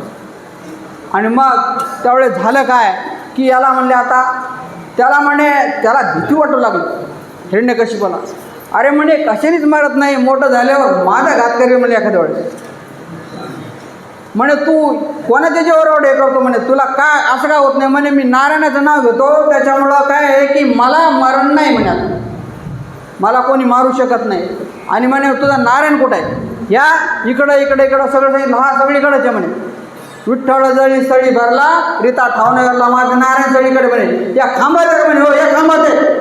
आणि मग त्यावेळेस झालं काय की याला म्हणले आता, त्याला म्हणे त्याला भीती वाटू लागली हिरण्यकशिपूला. अरे म्हणे कशानेच मरत नाही, मोठं झाल्यावर माझा घात करेल म्हणजे एखाद्या वेळेस. म्हणे तू कोणाच्या जीवावर हे करतो म्हणे, तुला काय असं काय होत नाही म्हणे. मी नारायणाचं नाव घेतो त्याच्यामुळं काय आहे की मला मरण नाही म्हणे, आता मला कोणी मारू शकत नाही. आणि म्हणे तुझा नारायण कुठं आहे, या इकडं इकडं इकडं सगळं सांगितलं. हा सगळीकडेच आहे म्हणे. विठ्ठल जळी स्थळी भरला रीता ठावनगरला माझं नारायण सगळीकडे म्हणे. या खांबात आहे म्हणे, हो या खांबात आहे.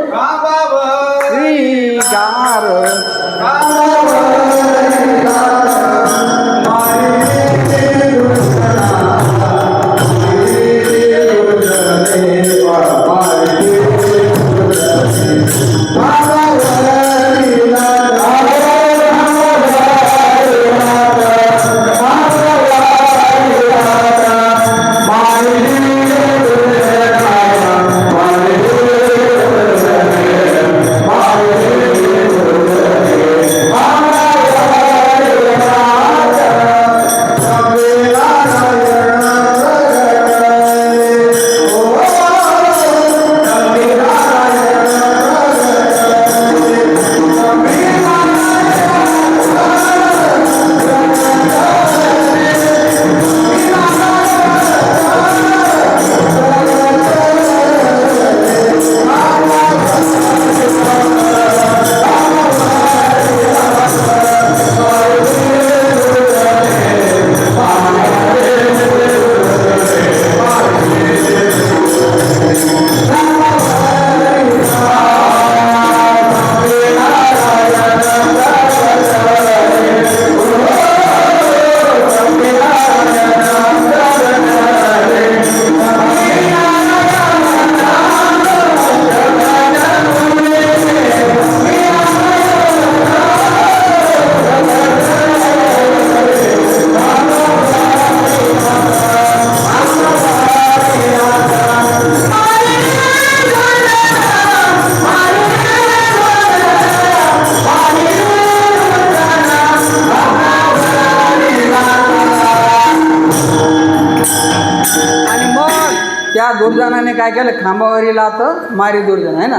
त्या दुर्जनाने काय केलं, खांबावरील लात मारी दुर्जन आहे ना,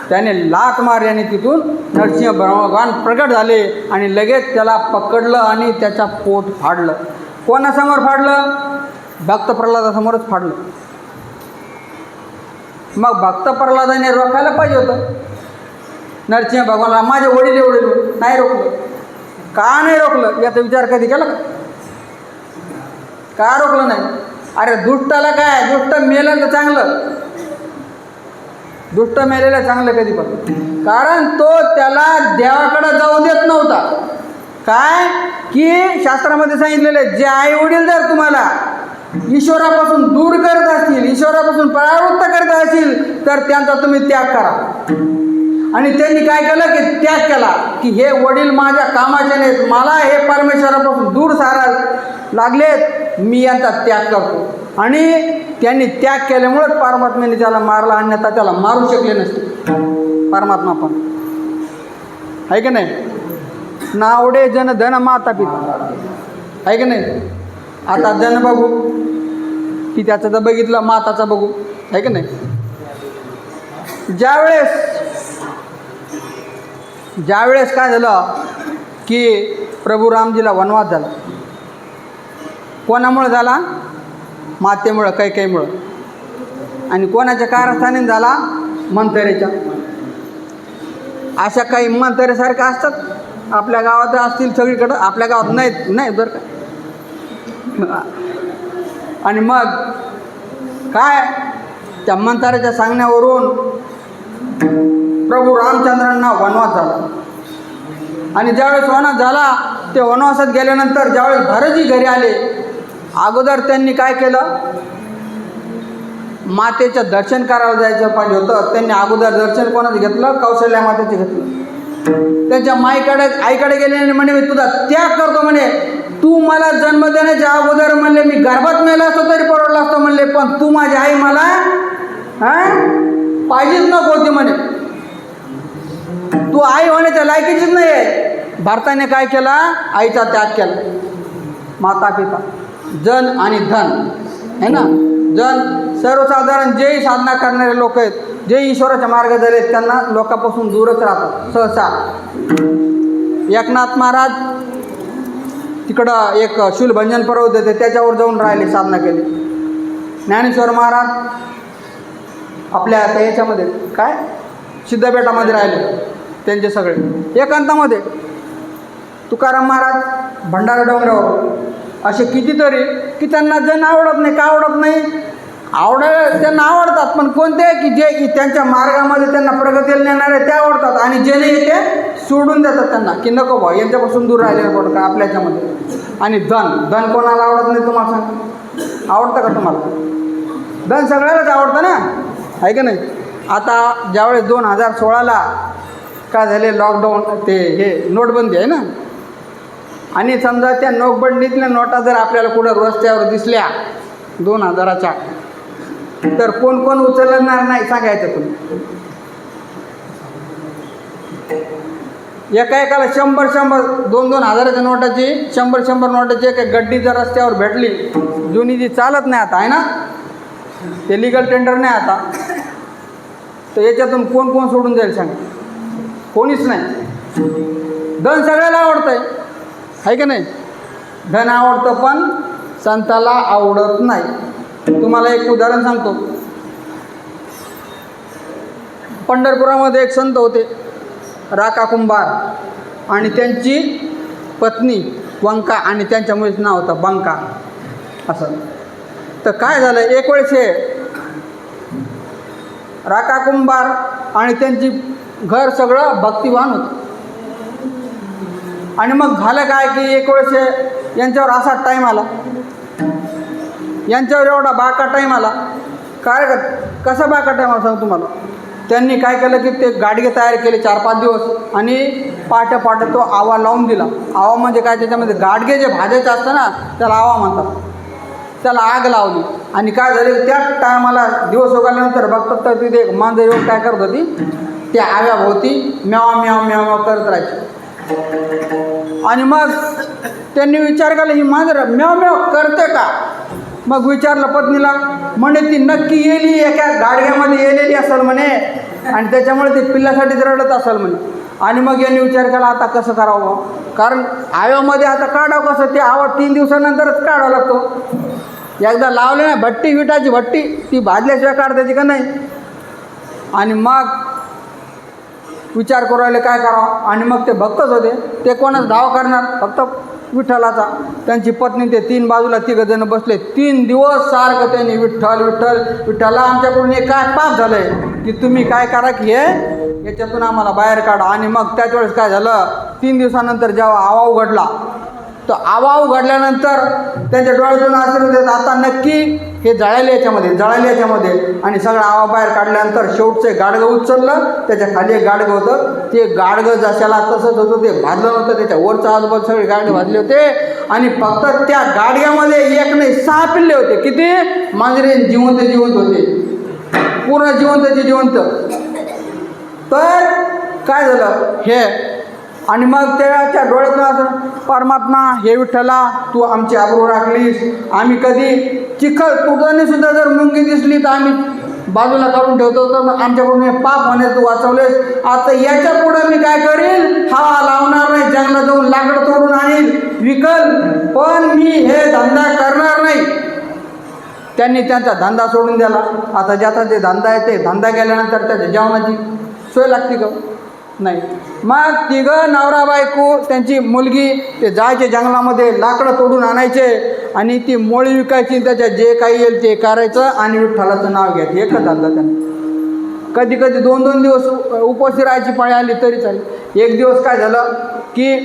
त्याने लात मारल्याने तिथून नरसिंह भगवान प्रगट झाले आणि लगेच त्याला पकडलं आणि त्याचा पोट फाडलं. कोणासमोर फाडलं, भक्त प्रल्हादासमोरच फाडलं. मग भक्त प्रल्हादाने रोखायला पाहिजे होतं नरसिंह भगवानला, माझे वडील वडील नाही रोखलं. का नाही रोखलं याचा विचार कधी केला का रोखलं नाही. अरे दुष्टाला काय, दुष्ट मेलं तर चांगलं, दुष्ट मेलेलं चांगलं कधी पण, कारण तो त्याला देवाकडे जाऊ देत नव्हता. काय की शास्त्रामध्ये सांगितलेलं, जे आई वडील जर तुम्हाला ईश्वरापासून दूर करत असतील, ईश्वरापासून परावृत्त करत असतील तर त्यांचा तुम्ही त्याग करा. आणि त्यांनी काय केलं की त्याग केला की हे वडील माझ्या कामाचे नाहीत, मला हे परमेश्वरापासून दूर सारायला लागलेत, मी यांचा त्याग करतो. आणि त्यांनी त्याग केल्यामुळेच परमात्म्याने त्याला मारला, अन्यथा त्याला मारू शकले नसते परमात्मा पण, आहे की नाही. नावडे जन धन माता पिता, आहे की नाही. आता जन बघू की त्याचं तर बघितलं, माताचं बघू, आहे की नाही. ज्यावेळेस काय झालं की प्रभू रामजीला वनवास झाला, कोणामुळं झाला, मातेमुळं, कैकेयीमुळं. आणि कोणाच्या कारस्थानी झाला, मंथरेच्या. अशा काही मंथरेसारख्या असतात आपल्या गावात, असतील सगळीकडं, आपल्या गावात नाही बरं का. आणि मग काय त्या मंथरेच्या सांगण्यावरून प्रभू रामचंद्रांना वनवास झाला. आणि ज्यावेळेस वनवास झाला, ते वनवासात गेल्यानंतर ज्यावेळेस भरतजी घरी आले, अगोदर त्यांनी काय केलं, मातेचं दर्शन करायला जायचं पाहिजे होतं. त्यांनी अगोदर दर्शन कोणाचं घेतलं, कौशल्या मातेचं घेतलं. त्यांच्या आईकडे गेले आणि म्हणे मी तुझा त्याग करतो म्हणे. तू मला जन्म देण्याच्या अगोदर म्हणले मी गर्भात मेला असतो तरी परवडला असतो म्हणले, पण तू माझी आई मला पाहिजेच नको होती म्हणे. तू आई होण्याच्या लायकीचीच नाही आहे. भारताने काय केला, आईचा त्याग केला. माता पिता, जन आणि धन है ना. जन सर्वसाधारण जेही साधना करणारे लोक आहेत, जे ईश्वराच्या मार्ग झाले, त्यांना लोकांपासून दूरच राहतात सहसा. एकनाथ महाराज तिकडं एक शूलभंजन पर्वत होते, त्याच्यावर जाऊन राहिले, साधना केली. ज्ञानेश्वर महाराज आपल्या याच्यामध्ये काय सिद्धपेठामध्ये राहिले, त्यांचे सगळे एकांतामध्ये. तुकाराम महाराज भंडारा डोंगरावर, असे कितीतरी की त्यांना जण आवडत नाही. का आवडत नाही, त्यांना आवडतात, पण कोणते की जे त्यांच्या मार्गामध्ये त्यांना प्रगतीला नेणारे ते आवडतात, आणि जे नाही ते सोडून देतात त्यांना, की नको बा यांच्यापासून दूर राहिलेलं पडतं का आपल्या ह्याच्यामध्ये. आणि धन कोणाला आवडत नाही, तुम्हाला सांग, आवडतं का तुम्हाला? धन सगळ्यालाच आवडतं ना, आहे का नाही. आता ज्यावेळेस 2016ला काय झाले, लॉकडाऊन, ते हे नोटबंदी आहे ना, आणि समजा त्या नोटबंदीतल्या नोटा जर आपल्याला कुठं रस्त्यावर दिसल्या 2000च्या, तर कोण कोण उचलणार नाही सांगायचं तुम्ही. एकाला 100 2 हजाराच्या नोटाची 100 नोटाची एक गड्डी जर रस्त्यावर भेटली, जुनी जी चालत नाही आता आहे ना, ते लिगल टेंडर नाही आता, तर याच्यातून कोण कोण सोडून जाईल सांगा, कोणीच नाही. धन सगळ्याला आवडतं आहे का नाही. धन आवडतं पण संताला आवडत नाही. तुम्हाला एक उदाहरण सांगतो. पंढरपुरामध्ये एक संत होते राका कुंभार, आणि त्यांची पत्नी वंका, आणि त्यांच्या मुलीचं नाव होतं बंका असं. तर काय झालं, एक वेळेस हे राका कुंभार आणि त्यांची घर सगळं भक्तिवान होतं. आणि मग झालं काय की एक वेळेस यांच्यावर असा टाईम आला, यांच्यावर एवढा बाका टाईम आला. काय कसा बाका टाईम आला सांगतो तुम्हाला. त्यांनी काय केलं की ते गाडगे तयार केले 4-5 दिवस, आणि पाट्या तो आवा लावून दिला. आवा म्हणजे काय, त्याच्यामध्ये गाडगे जे भाजायचं असतं ना, त्याला आवा म्हणतात. त्याला आग लावली, आणि काय झालं, त्या टायमाला दिवस उगवल्यानंतर बघतात तर तिथे एक मांजर येऊन काय करत होती, त्या आव्याभोवती म्याव म्याव म्याव करत राहायची. आणि मग त्यांनी विचार केला, ही मांजर म्याव म्याव करते का. मग विचारलं पत्नीला, म्हणे ती नक्की येली एका गाडग्यामध्ये येलेली असेल म्हणे, आणि त्याच्यामुळे ते पिल्लासाठीच रडत असेल म्हणे. आणि मग यांनी विचार केला, आता कसं करावं, कारण आव्यामध्ये आता काढावं कसं, ते आवा 3 दिवसानंतरच काढावा लागतो. एकदा लावले ना भट्टी, विटाची भट्टी, ती भाजल्याशिवाय काढता येते का नाही. आणि मग विचार करू राहिले काय करावं. आणि मग ते भक्तच होते, ते कोणाच धाव करणार, फक्त विठ्ठलाचा. त्यांची पत्नी, ते 3 बाजूला 3 जण बसले. 3 दिवस सारखं त्यांनी विठ्ठल विठ्ठल विठ्ठला, आमच्याकडून हे काय पाप झालं आहे की तुम्ही काय करा की हे याच्यातून आम्हाला बाहेर काढा. आणि मग त्याच वेळेस काय झालं, 3 दिवसानंतर जेव्हा आवा उघडला, तो आवा उघडल्यानंतर त्यांच्या डोळ्यातून आशीर्वाद देत, आता नक्की हे जळाले याच्यामध्ये. आणि सगळं आवा बाहेर काढल्यानंतर शेवटचं गाडगं उचललं, त्याच्या खाली एक गाडगं होतं. ते गाडगं जशाला तसंच होतं, ते भाजलं नव्हतं, त्याच्या वरचं आजूबाजू सगळे गाडगे भाजले होते. आणि फक्त त्या गाडग्यामध्ये 1 नाही 6 पिल्ले होते. किती मांजरे जिवंत होते, पूर्ण जिवंत. तर काय झालं हे, आणि मग त्याच्या डोळ्यातून असं, परमात्मा हे विठ्ठला, तू आमची आबरू राखलीस. आम्ही कधी चिखल तुटताना सुद्धा जर मुंगी दिसली तर आम्ही बाजूला काढून ठेवतो, तर आमच्याकडून हे पाप होणे तू वाचवलेस. आता याच्या पुढे मी काय करील, हवा लावणार नाही, जंगलात जाऊन लाकड तोडून आणील विकल, पण मी हे धंदा करणार नाही. त्यांनी त्यांचा धंदा सोडून दिला. आता ज्याचा जे धंदा आहे ते धंदा गेल्यानंतर त्याच्या जेवणाची सोय लागते का नाही. मग 3 नवरा बायको, त्यांची मुलगी, ते जायचे जंगलामध्ये लाकडं तोडून आणायचे, आणि ती मोळी विकायची, त्याच्यात जे काही येईल ते करायचं, आणि विठ्ठलाचं नाव घ्यायचं. एकच धंदा त्यांना. कधी कधी 2-2 दिवस उपवासी राहायची पाळी आली तरी चालेल. एक दिवस काय झालं की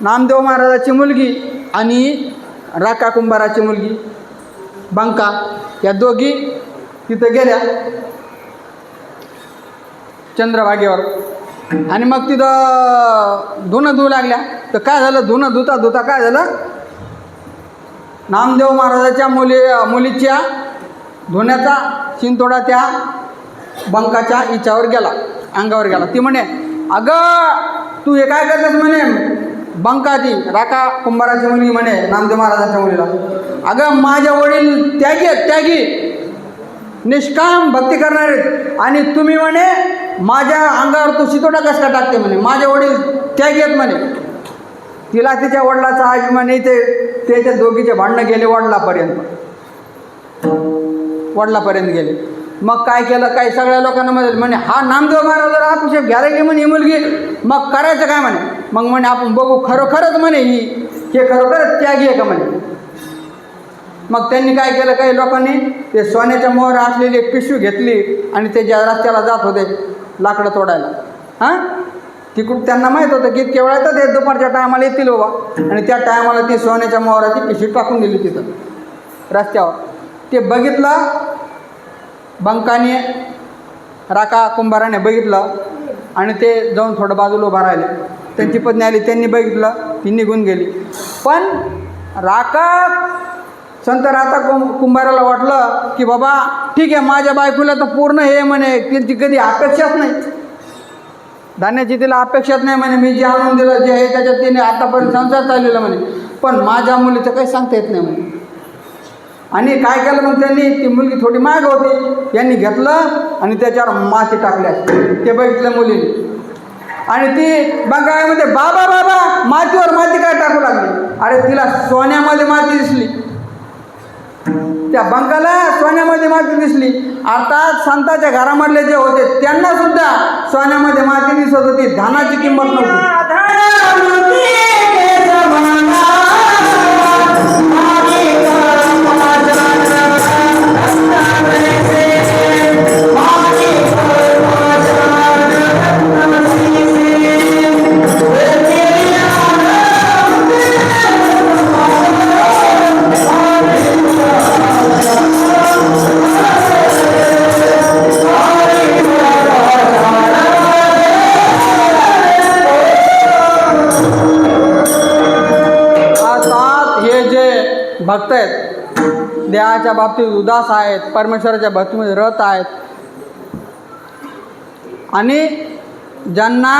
नामदेव महाराजाची मुलगी आणि राका कुंभाराची मुलगी बंका या दोघी तिथं गेल्या चंद्रभागेवर आणि मग तिथं धुणं धुवू लागल्या. तर काय झालं, धुणं धुता धुता काय झालं, नामदेव महाराजाच्या मुलीच्या धुण्याचा शिंतोडा त्या बंकाच्या हिच्यावर गेला, अंगावर गेला. ती म्हणे, अगं तू हे काय करतेस म्हणे. बंका ती राका कुंभाराची मुलगी म्हणे नामदेव महाराजाच्या मुलीला, अगं माझे वडील त्यागी आहेत, त्यागी निष्काम भक्ती करणारे आणि तुम्ही म्हणे माझ्या अंगावर तू शितोडा कस का टाकते म्हणे, माझे वडील त्यागी आहेत म्हणे. तिला तिच्या वडिलाचा अभिमान ते त्याच्या दोघीचे भांडणं गेले वडिलापर्यंत गेले. मग काय केलं, काही सगळ्या लोकांना म्हणे हा नामदेव महाराजाला अभिषेक घ्यायला गेली म्हणे ही मुलगी, मग करायचं काय म्हणे. मग म्हणे आपण बघू खरोखरच म्हणे हे खरोखरच त्यागी आहे का म्हणे. मग त्यांनी काय केलं, काही लोकांनी ते सोन्याच्या मोहर असलेली एक पिशवी घेतली आणि ते ज्या रस्त्याला जात होते लाकडं तोडायला, हां तिकडून त्यांना माहीत होतं की इतक्या वेळा तर ते दुपारच्या टायमाला येतील बाबा, आणि त्या टायमाला ती सोन्याच्या मोहराची पिशवी टाकून दिली तिथं रस्त्यावर. ते बघितलं बंकाने, राका कुंभाराने बघितलं आणि ते जाऊन थोडं बाजूला उभा राहिले. त्यांची पत्नी आली, त्यांनी बघितलं, ती निघून गेली. पण राका संत राका कुंभाराला वाटलं की बाबा ठीक आहे, माझ्या बायकोला तर पूर्ण हे म्हणे त्यांची कधी अपेक्षाच नाही, धान्याची तिला अपेक्षाच नाही म्हणे, मी जे आणून दिलं जे आहे त्याच्यात तिने आतापर्यंत संसार चाललेला म्हणे, पण माझ्या मुलीचं काही सांगता येत नाही म्हणे. आणि काय केलं मग त्यांनी, ती मुलगी थोडी माग होती, यांनी घेतलं आणि त्याच्यावर माती टाकल्या. ते बघितलं मुलीने आणि ती बंगाळ्यामध्ये बाबा बाबा मातीवर माती काय टाकू लागली. अरे तिला सोन्यामध्ये माती दिसली, त्या बंकाला सोन्यामध्ये माती दिसली. अर्थात संतांच्या घरामधले जे होते त्यांना सुद्धा सोन्यामध्ये माती दिसत होती, धनाची किंमत नव्हती. भक्त आहेत, देहाच्या बाबतीत उदास आहेत, परमेश्वराच्या भक्तीमध्ये रत आहेत आणि ज्यांना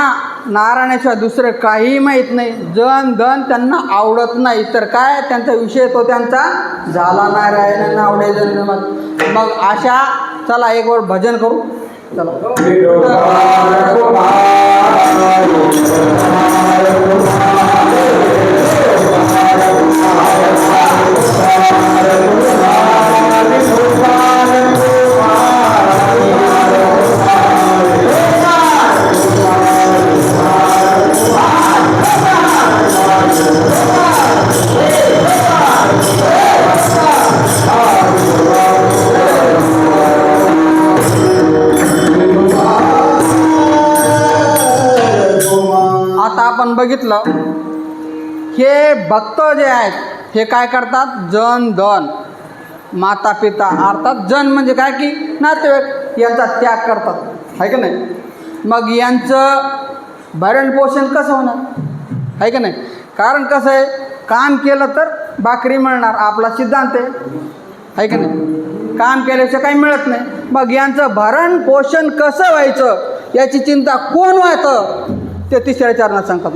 नारायणाशिवाय दुसरं काहीही माहीत नाही, जन धन त्यांना आवडत नाही, तर काय त्यांचा विषय तो त्यांचा झाला नारायणांना आवडे जन. मग अशा चला एक वर भजन करू, चला. आता आपण बघितलं हे भक्त जे आहेत हे काय करतात, जन धन माता पिता, अर्थात जन म्हणजे काय की नातेवाईक, यांचा त्याग करतात, आहे का नाही. मग यांचं भरण पोषण कसं होणार, आहे का नाही. कारण कसं आहे, काम केलं तर भाकरी मिळणार, आपला सिद्धांत आहे का नाही. काम केल्याशिवाय काही मिळत नाही. मग यांचं भरण पोषण कसं व्हायचं याची चिंता कोण व्हायचं ते तिसऱ्या चरणात सांगतात.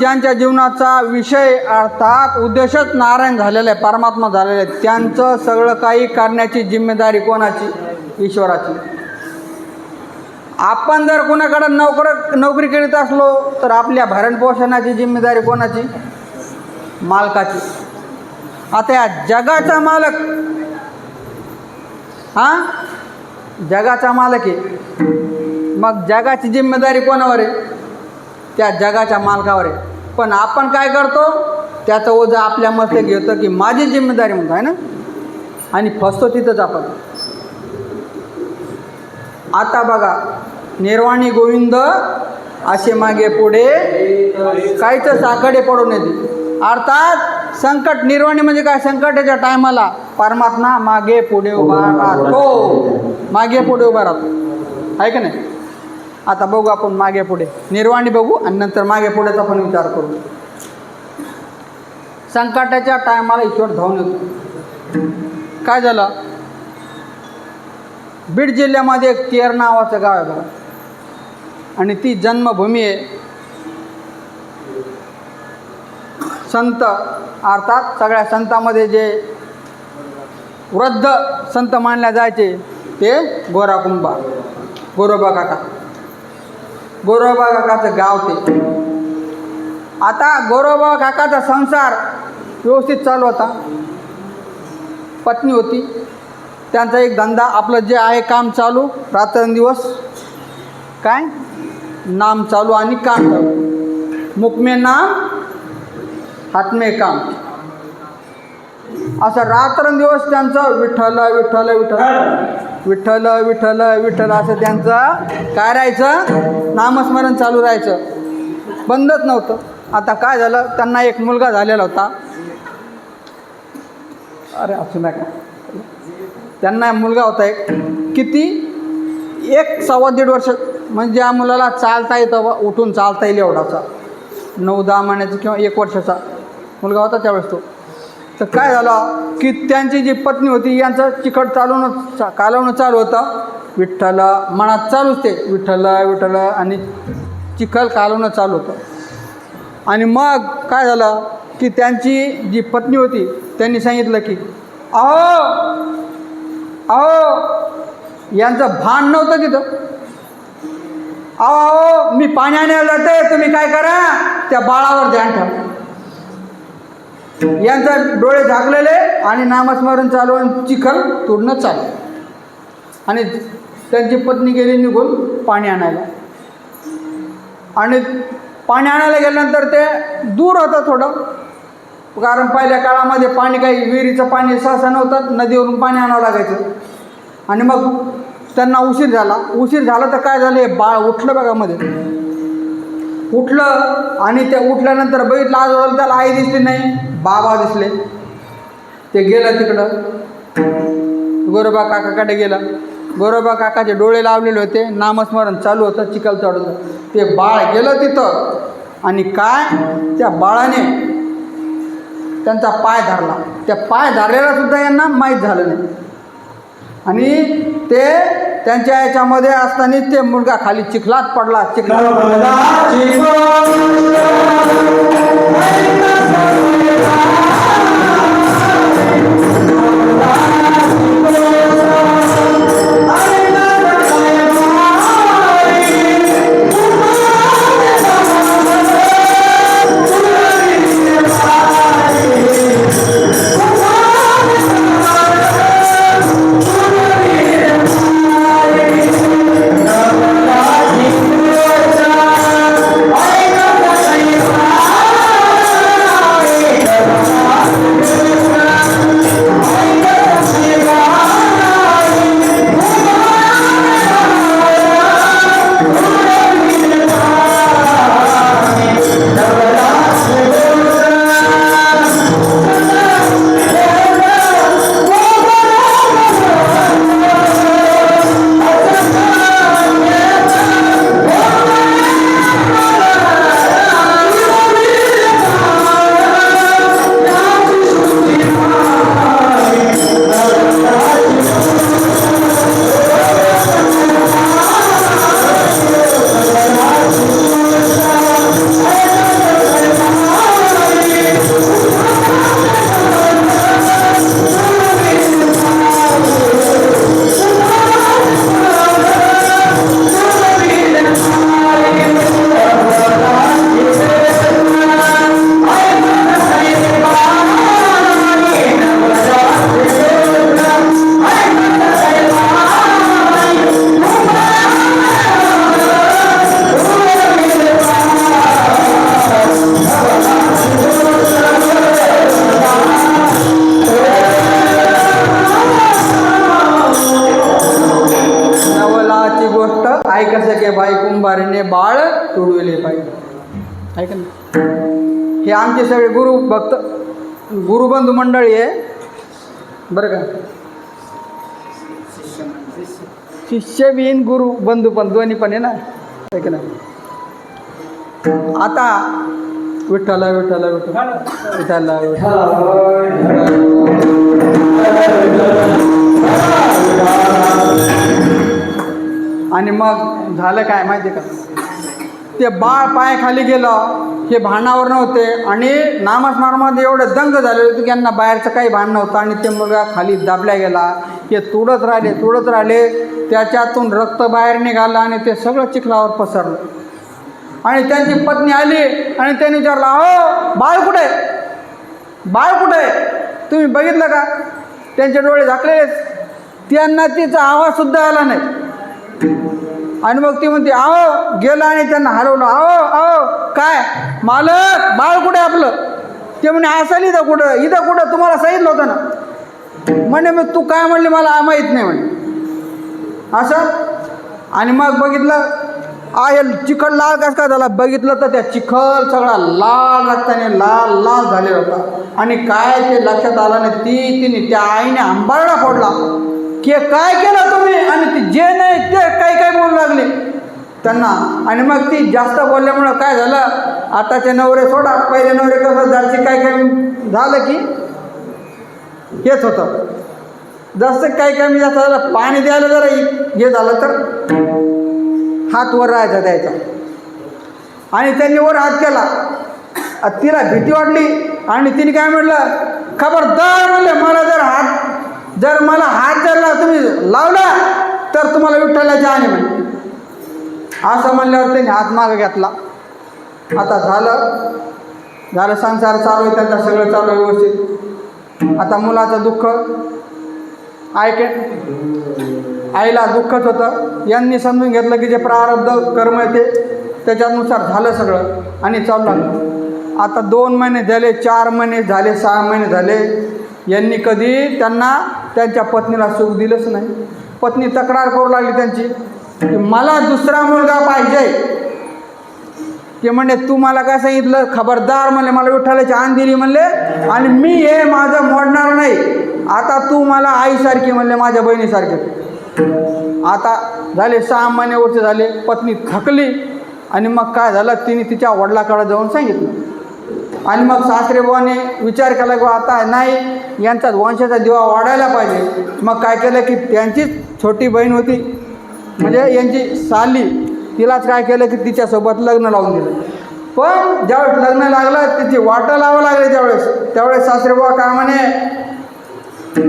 ज्यांच्या जीवनाचा विषय अर्थात उद्देशच नारायण झालेला आहे, परमात्मा झालेला आहे, त्यांचं सगळं काही करण्याची जिम्मेदारी कोणाची? ईश्वराची. आपण जर कोणाकडे नोकरी करीत असलो तर आपल्या भरणपोषणाची जिम्मेदारी कोणाची? मालकाची. आता या जगाचा मालक, जगाचा मालक आहे, मग जगाची जिम्मेदारी कोणावर आहे? त्या जगाच्या मालकावर आहे. पण आपण काय करतो? त्याचं ओझं आपल्या मस्त घेतो की माझी जिम्मेदारी म्हणतो आहे ना, आणि फसतो तिथंच आपण. आता बघा, निर्वाणी गोविंद असे मागे पुढे काहीच साकडे पडून येते. अर्थात संकट निर्वाणी म्हणजे काय? संकटाच्या टायमाला परमात्मा मागे पुढे उभा राहतो, मागे पुढे उभा राहतो, आहे का नाही? आता बघू आपण मागे पुढे, निर्वाणी बघू आणि नंतर मागे पुढेचा पण विचार करू. संकटाच्या टायमाला ईश्वर धावून येतो. काय झालं? बीड जिल्ह्यामध्ये एक तेर नावाचं गाव आहे बघा, आणि ती जन्मभूमी आहे संत, अर्थात सगळ्या संतांमध्ये जे वृद्ध संत मानले जायचे ते गोराकुंबा, गोरोबा काका. गोरोबा काकाचं गाव ते. आता गोरोबा काकाचा संसार व्यवस्थित चालू होता, पत्नी होती, त्यांचा एक धंदा, आपलं जे आहे काम चालू, रात्रंदिवस काय नाम चालू आणि काम चालू. मुकमे नाम हातमे काम, असं रात्रंदिवस त्यांचं विठ्ठल विठ्ठल विठ्ठल विठ्ठल विठ्ठल विठ्ठल असं त्यांचं काय राहायचं? नामस्मरण चालू राहायचं, बंदच नव्हतं. आता काय झालं? त्यांना एक मुलगा झालेला होता. अरे असू नका, त्यांना मुलगा होता एक, किती? 1-1.25 वर्ष, म्हणजे या मुलाला चालता येतं, उठून चालता येईल एवढाचा, 9-10 महिन्याचा किंवा 1 वर्षाचा मुलगा होता त्यावेळेस तो. तर काय झालं की त्यांची जी पत्नी होती यांचं चिकट कालवणं चालू होतं, विठ्ठल मनात चालूच ते विठ्ठल विठ्ठल, आणि चिखल कालवणं चालू होतं. आणि मग काय झालं की त्यांची जी पत्नी होती त्यांनी सांगितलं की अहो अहो, यांचं भान नव्हतं तिथं. अहो मी पाणी आणायला जाते, तुम्ही काय करा, त्या बाळावर ध्यान ठेवा. यांचा डोळे झाकलेले आणि नामस्मरण चालू आणि चिखल तोडणं चालू. आणि त्यांची पत्नी गेली निघून पाणी आणायला, आणि पाणी आणायला गेल्यानंतर ते दूर होतं थोडं, कारण पहिल्या काळामध्ये पाणी काही विहिरीचं पाणी सहसा नव्हतं, नदीवरून पाणी आणावं लागायचं. आणि मग त्यांना उशीर झाला तर काय झालं, हे बाळ उठलं बघा, मध्ये उठलं, आणि ते उठल्यानंतर बघितलं आजूबाजूला त्याला आई दिसली नाही, बाबा दिसले. ते गेलं तिकडं, गोरोबा काकाकडे गेलं. गोरोबा काकाचे डोळे लावलेले होते, नामस्मरण चालू होतं, चिखल चढवलं. ते बाळ गेलं तिथं, आणि काय त्या बाळाने त्यांचा पाय धरला. त्या पाय धरलेला सुद्धा यांना माहीत झालं नाही. आणि ते त्यांच्या याच्यामध्ये असताना ते मुलगा खाली चिखलात पडला. आहे का नाही? हे आमचे सगळे गुरु भक्त गुरुबंधू मंडळी आहे बरं का. शिष्य बिन गुरु बंधू पण दोन्ही पण आहे ना, आहे का नाही? आता विठ्ठला विठ्ठला विठ्ठला विठ्ठला आणि मग झालं काय माहिती का, ते बाळ पाय खाली गेलं, हे भानावर नव्हते आणि नामस्मरणामध्ये एवढे दंग झाले होते की यांना बाहेरचं काही भान नव्हतं आणि ते मुलगा खाली दाबल्या गेला. हे तुडत राहिले, त्याच्यातून रक्त बाहेर निघालं आणि ते सगळं चिखलावर पसरलं. आणि त्यांची पत्नी आली आणि त्यांनी विचारलं, अहो बाळ कुठे, बाळ कुठे, तुम्ही बघितलं का? त्यांचे डोळे झाकलेलेच, त्यांना तिचा आवाजसुद्धा आला नाही. आणि मग ती म्हणते अहो गेलं आणि त्यांना हरवलं. अहो काय मालक, बाळ कुठे आपलं? ते म्हणे असाल इथं कुठं तुम्हाला सांगितलं होतं ना. म्हणे मग तू काय म्हणली मला माहीत नाही म्हणे असं. आणि मग बघितलं चिखल लाल कस काय झाला, बघितलं तर त्या चिखल सगळा लाल रक्ताने लाल झालेला होता. आणि काय ते लक्षात आलं नाही. तिने त्या आईने आंबाळा फोडला की काय केलं तुम्ही, आणि ती जे नाही ते काही बोलू लागले त्यांना. आणि मग ती जास्त बोलल्यामुळं काय झालं, आताचे नवरे सोडा, पहिले नवरे कसं जायचे काय झालं की हेच होतं, जास्त काही कमी जास्त झालं. पाणी द्यायला जरा हे झालं तर हात वर राहायचा द्यायचा. आणि त्यांनी वर हात केला, तिला भीती वाटली आणि तिने काय म्हटलं, खबरदार म्हणलं मला हात जर तुम्ही लावला तर तुम्हाला विठ्ठलाची आणि म्हणे. असं म्हणल्यावर त्यांनी हात मागं घेतला. आता झालं संसार चालू आहे त्यांचा, सगळं चालू आहे व्यवस्थित. आता मुलाचं दुःख आईला दुःखच होतं. यांनी समजून घेतलं की जे प्रारब्ध कर्म आहे ते त्याच्यानुसार झालं सगळं आणि चालू लागलं. आता 2 महिने झाले, 4 महिने झाले, 6 महिने झाले, यांनी कधी त्यांना त्यांच्या पत्नीला सुख दिलंच नाही. पत्नी तक्रार करू लागली त्यांची की मला दुसरा मुलगा पाहिजे. ते म्हणले तू मला काय सांगितलं, खबरदार म्हणले मला विठ्ठलाची आण दिली म्हणले आणि मी हे माझं मोडणार नाही. आता तू मला आईसारखी म्हणले, माझ्या बहिणीसारखी. आता झाले 6 महिने वर्ष झाले, पत्नी थकली आणि मग काय झालं, तिने तिच्या वडिलाकडे जाऊन सांगितलं. आणि मग सासरेबुवाने विचार केला की आता नाही, यांचा वंशाचा दिवा वाढायला पाहिजे. मग काय केलं की त्यांचीच छोटी बहीण होती म्हणजे यांची साली, तिलाच काय केलं की तिच्यासोबत लग्न लावून दिलं. पण ज्यावेळेस लग्न लागलं तिची वाटं लावावं लागले त्यावेळेस सासरेबुवा काय म्हणे,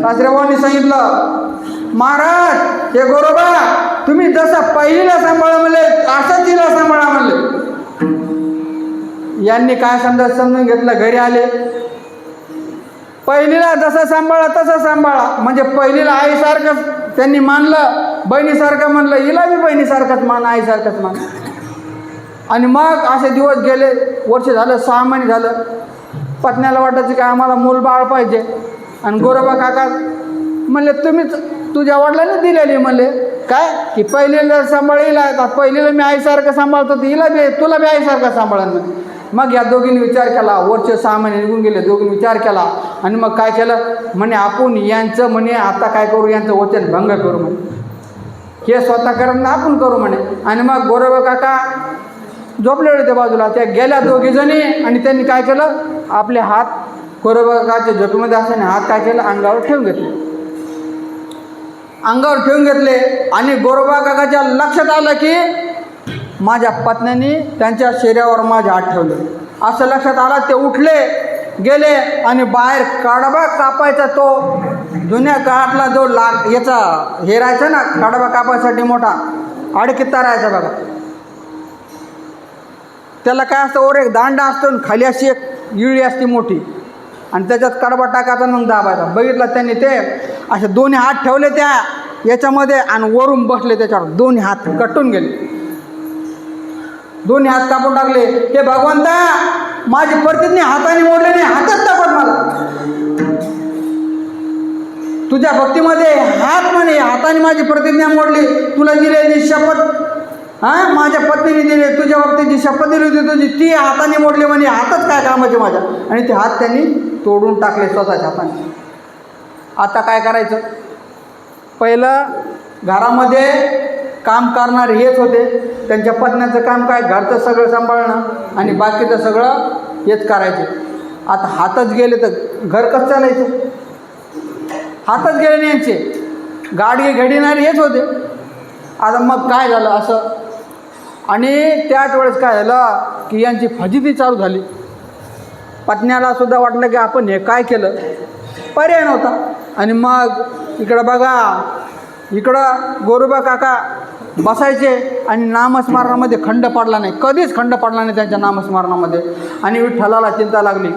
सासरेबुवांनी सांगितलं, महाराज हे गोरोबा तुम्ही जसं पहिलीला सांभाळा म्हणले असं तिला सांभाळा म्हणले. यांनी काय समजून घेतलं, घरी आले, पहिलीला जसं सांभाळा तसं सांभाळा म्हणजे पहिलीला आईसारखंच त्यांनी मानलं, बहिणीसारखं म्हणलं, हिला बी बहिणीसारखंच मान, आईसारखंच मान. आणि मग असे दिवस गेले, वर्ष झालं, 6 महिने झालं. पत्नीला वाटायचं की आम्हाला मूलबाळ पाहिजे. आणि गोरोबा काका म्हणले तुम्हीच तुझ्या वडिलांनी दिलेली म्हणले काय की पहिलीला सांभाळीला, पहिलीला मी आईसारखं सांभाळतो, हिला बी तुला बी आईसारखं सांभाळन म्हणे. मग या दोघींनी विचार केला, वर्ष 6 महिने निघून गेले, दोघींनी विचार केला आणि मग काय केलं म्हणे, आपण यांचं म्हणे आता काय करू, यांचं वचन भंग करू म्हणे, हे स्वतः करत ना आपण करू म्हणे. आणि मग गोरोबा काका झोपले होते बाजूला, त्या गेल्या दोघीजणी आणि त्यांनी काय केलं, आपले हात गोरोबा काकाच्या झोपेमध्ये असताना हात काय केलं, अंगावर ठेवून घेतले. आणि गोरोबा काकाच्या लक्षात आलं की माझ्या पत्नीने त्यांच्या शरीरावर माझे हात ठेवले. असं लक्षात आलं, ते उठले गेले आणि बाहेर कडबा कापायचा, तो जुन्या काळातला जो याचा हे राहायचा ना, कडबा कापायसाठी मोठा अडकित्ता राहायचा बघा, त्याला काय असतं, वर एक दांडा असतो आणि खाली अशी एक इळी असते मोठी आणि त्याच्यात कडबा टाकायचा मग दाबायचा. बघितलं त्यांनी, ते असे दोन्ही हात ठेवले त्या याच्यामध्ये आणि वरून बसले त्याच्यावर, दोन्ही हात कटून गेले, दोन्ही हात कापून टाकले. हे भगवंता माझी प्रतिज्ञा हाताने मोडले नाही, हातात दाबत मला, तुझ्या भक्तीमध्ये हात म्हणे, हाताने माझी प्रतिज्ञा मोडली, तुला दिलेली शपथ हां माझ्या पत्नीने दिले, तुझ्या बाबतीत जी शपथ दिली होती तुझी ती हाताने मोडली म्हणे, हातच काय कामाचे माझ्या, आणि ते हात त्यांनी तोडून टाकले स्वतःच्या हाताने. आता काय करायचं? पहिलं घरामध्ये काम करणारे हेच होते, त्यांच्या पत्न्याचं काम काय, घरचं सगळं सांभाळणं आणि बाकीचं सगळं हेच करायचे. आता हातच गेले तर घर कसं चालायचं? हातच गेले नाही यांचे, गाडी घडीणारे हेच होते. आता मग काय झालं असं, आणि त्याच वेळेस काय झालं की यांची फजिती चालू झाली. पत्न्याला सुद्धा वाटलं की आपण हे काय केलं, पर्याय नव्हता. आणि मग इकडं बघा, इकडं गोरोबा काका बसायचे आणि नामस्मरणामध्ये खंड पडला नाही, कधीच खंड पडला नाही त्यांच्या नामस्मरणामध्ये. आणि विठ्ठलाला चिंता लागली,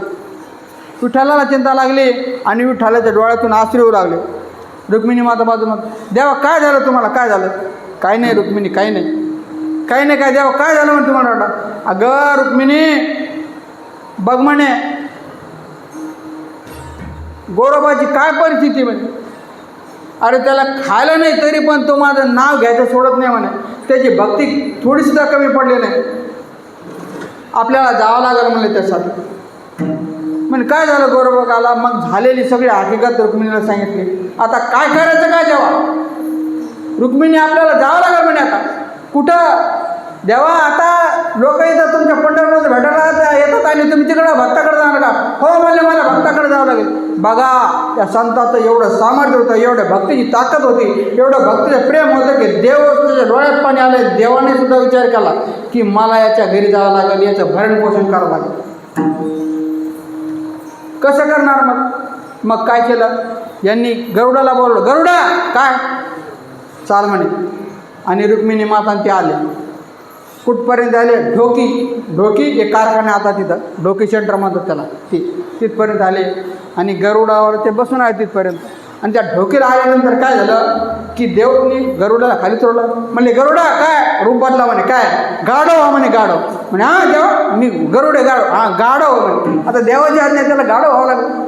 विठ्ठलाला चिंता लागली आणि विठ्ठलाच्या डोळ्यातून आश्रू येऊ लागले. रुक्मिणी माता बाजूला, देवा काय झालं तुम्हाला, काय झालं? काही नाही रुक्मिणी, काही नाही, काही नाही, काय देवा काय झालं म्हणून तुम्हाला वाटतं? अगं रुक्मिणी बघ म्हणे, गोरोबाची काय परिस्थिती म्हणे. अरे त्याला खायला नाही तरी पण तो माझं नाव घ्यायचं सोडत नाही म्हणे, त्याची भक्ती थोडीसुद्धा कमी पडली नाही. आपल्याला जावं लागेल म्हणले त्यासाठी. म्हणजे काय झालं गोरोबाला? मग झालेली सगळी हकीकत रुक्मिणीला सांगितली. आता काय करायचं काय तेव्हा? रुक्मिणी आपल्याला जावं लागेल म्हणे. आता कुठं देवा? आता लोक येतात तुमच्या पंढरपूरमध्ये भेटायला येतात आणि तुम्ही तिकडं भक्ताकडे जाणार का? हो म्हणले मला भक्ताकडे जावं लागेल. बघा त्या संताचं एवढं सामर्थ्य होतं, एवढ्या भक्तीची ताकद होती, एवढं भक्तीचं प्रेम होतं की देव तुझ्या डोळ्यात पाणी आलं. देवाने सुद्धा विचार केला की मला याच्या घरी जावं लागेल, याचं भरणपोषण करावं लागेल. कसं करणार मग? मग काय केलं यांनी? गरुडाला बोलवलं. गरुडा काय चाल म्हणे. आणि रुक्मिणी माता ते आले. कुठपर्यंत आले? ढोकी. ढोकी एक कारखाना आता तिथं, ढोकी सेंटर म्हणतात त्याला, तिथपर्यंत आले. आणि गरुडावर ते बसून आले तिथपर्यंत. आणि त्या ढोकीला आल्यानंतर काय झालं की देवनी गरुडाला खाली सोडलं. म्हणले गरुडा काय रूप बदला म्हणे, काय गाढव हा म्हणे, गाढव म्हणे. हां देवा मी गरुड आहे, गाढव. हां गाढव म्हणे. आता देवाची आज्ञा त्याला गाढव व्हावं लागलं.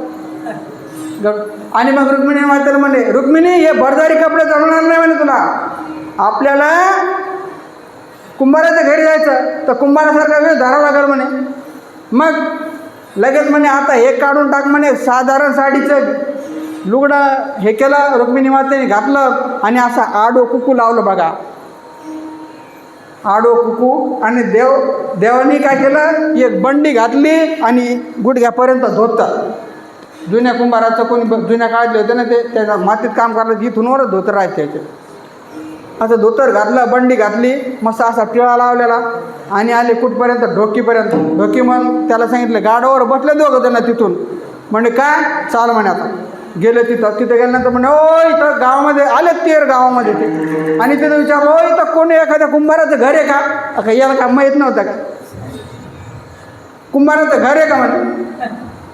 आणि मग रुक्मिणी मातेला म्हणले, रुक्मिणी हे भरदारी कपडे जमणार नाही म्हणे तुला, आपल्याला कुंभाराच्या घरी जायचं तर कुंभारासारखा वेळ धरावा लागेल म्हणे. मग लगेच म्हणे आता हे काढून टाक म्हणे, साधारण साडीचं लुगडं हे केलं रुक्मिणी मातेने, घातलं आणि असा आडो कुकू लावलं बघा, आडो कुकू. आणि देवानी काय केलं, एक बंडी घातली आणि गुडघ्यापर्यंत धोतर. जुन्या कुंभाराचं कोणी जुन्या काळातले होते ना, ते त्या मातीत काम करायला इथून वरच धोतर आहेत त्याचे. असं धोतर घातलं, बंडी घातली, मस्त असा टिळा लावलेला आणि आले कुठपर्यंत? ढोकीपर्यंत. ढोकी मग त्याला सांगितलं, गाडावर बसले दोघं जण तिथून. म्हणजे काय चाल म्हणे. आता गेले तिथं गेल्यानंतर म्हणे ओ इथं गावामध्ये आले, तेर गावामध्ये ते. आणि तिथं विचारलं, ओ इथं कोणी एखाद्या कुंभाराचं घर आहे का? याला का माहीत नव्हतं का कुंभाराचं घर आहे का म्हणे?